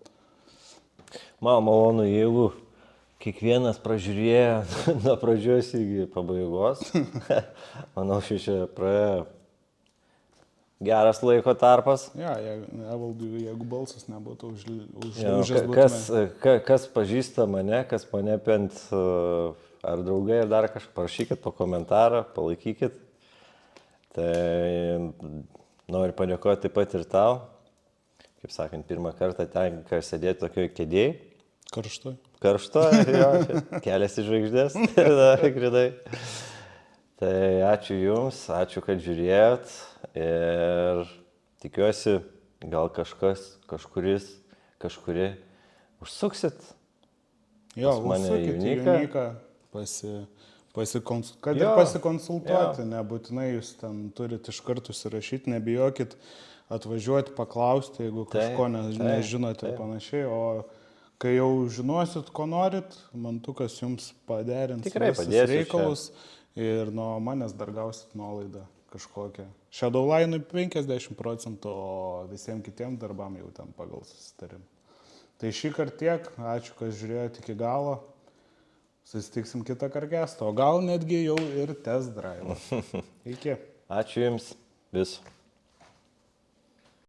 Man malonu, jeigu kiekvienas pražiūrėjo nuo pradžios iki pabaigos. Manau, čia praėjo geras laiko tarpas. Ja, jeigu balsas nebūtų užžas. Kas pažįsta mane, kas mane bent ar draugai, ar dar kažką, parašykit po komentarą, palaikykit. Tai noriu padėkoti taip pat ir tau. Kaip sakant, pirmą kartą tenka sėdėti tokioje kėdėje. Karštoj, jo, keliasi žvaigždės, gridai. Tai ačiū Jums, ačiū, kad žiūrėjot ir tikiuosi, gal kažkuri užsuksit. Jo, užsukit į Uniką, pasikonsultuoti, nebūtinai jūs ten turite iš karto užsirašyti, nebijokit atvažiuoti, paklausti, jeigu kažko nežinote ir panašiai, o kai jau žinosit, ko norit, Mantukas jums paderins visus reikalus ir nuo manęs dar gausit nuolaidą kažkokią. Shadowline'ui 50%, o visiems kitiems darbam jau ten pagal susitarimą. Tai šį kartą tiek, ačiū, kad žiūrėjote iki galo, susitiksim kitą Karkestą, o gal netgi jau ir test drive. Iki. Ačiū Jums, viso.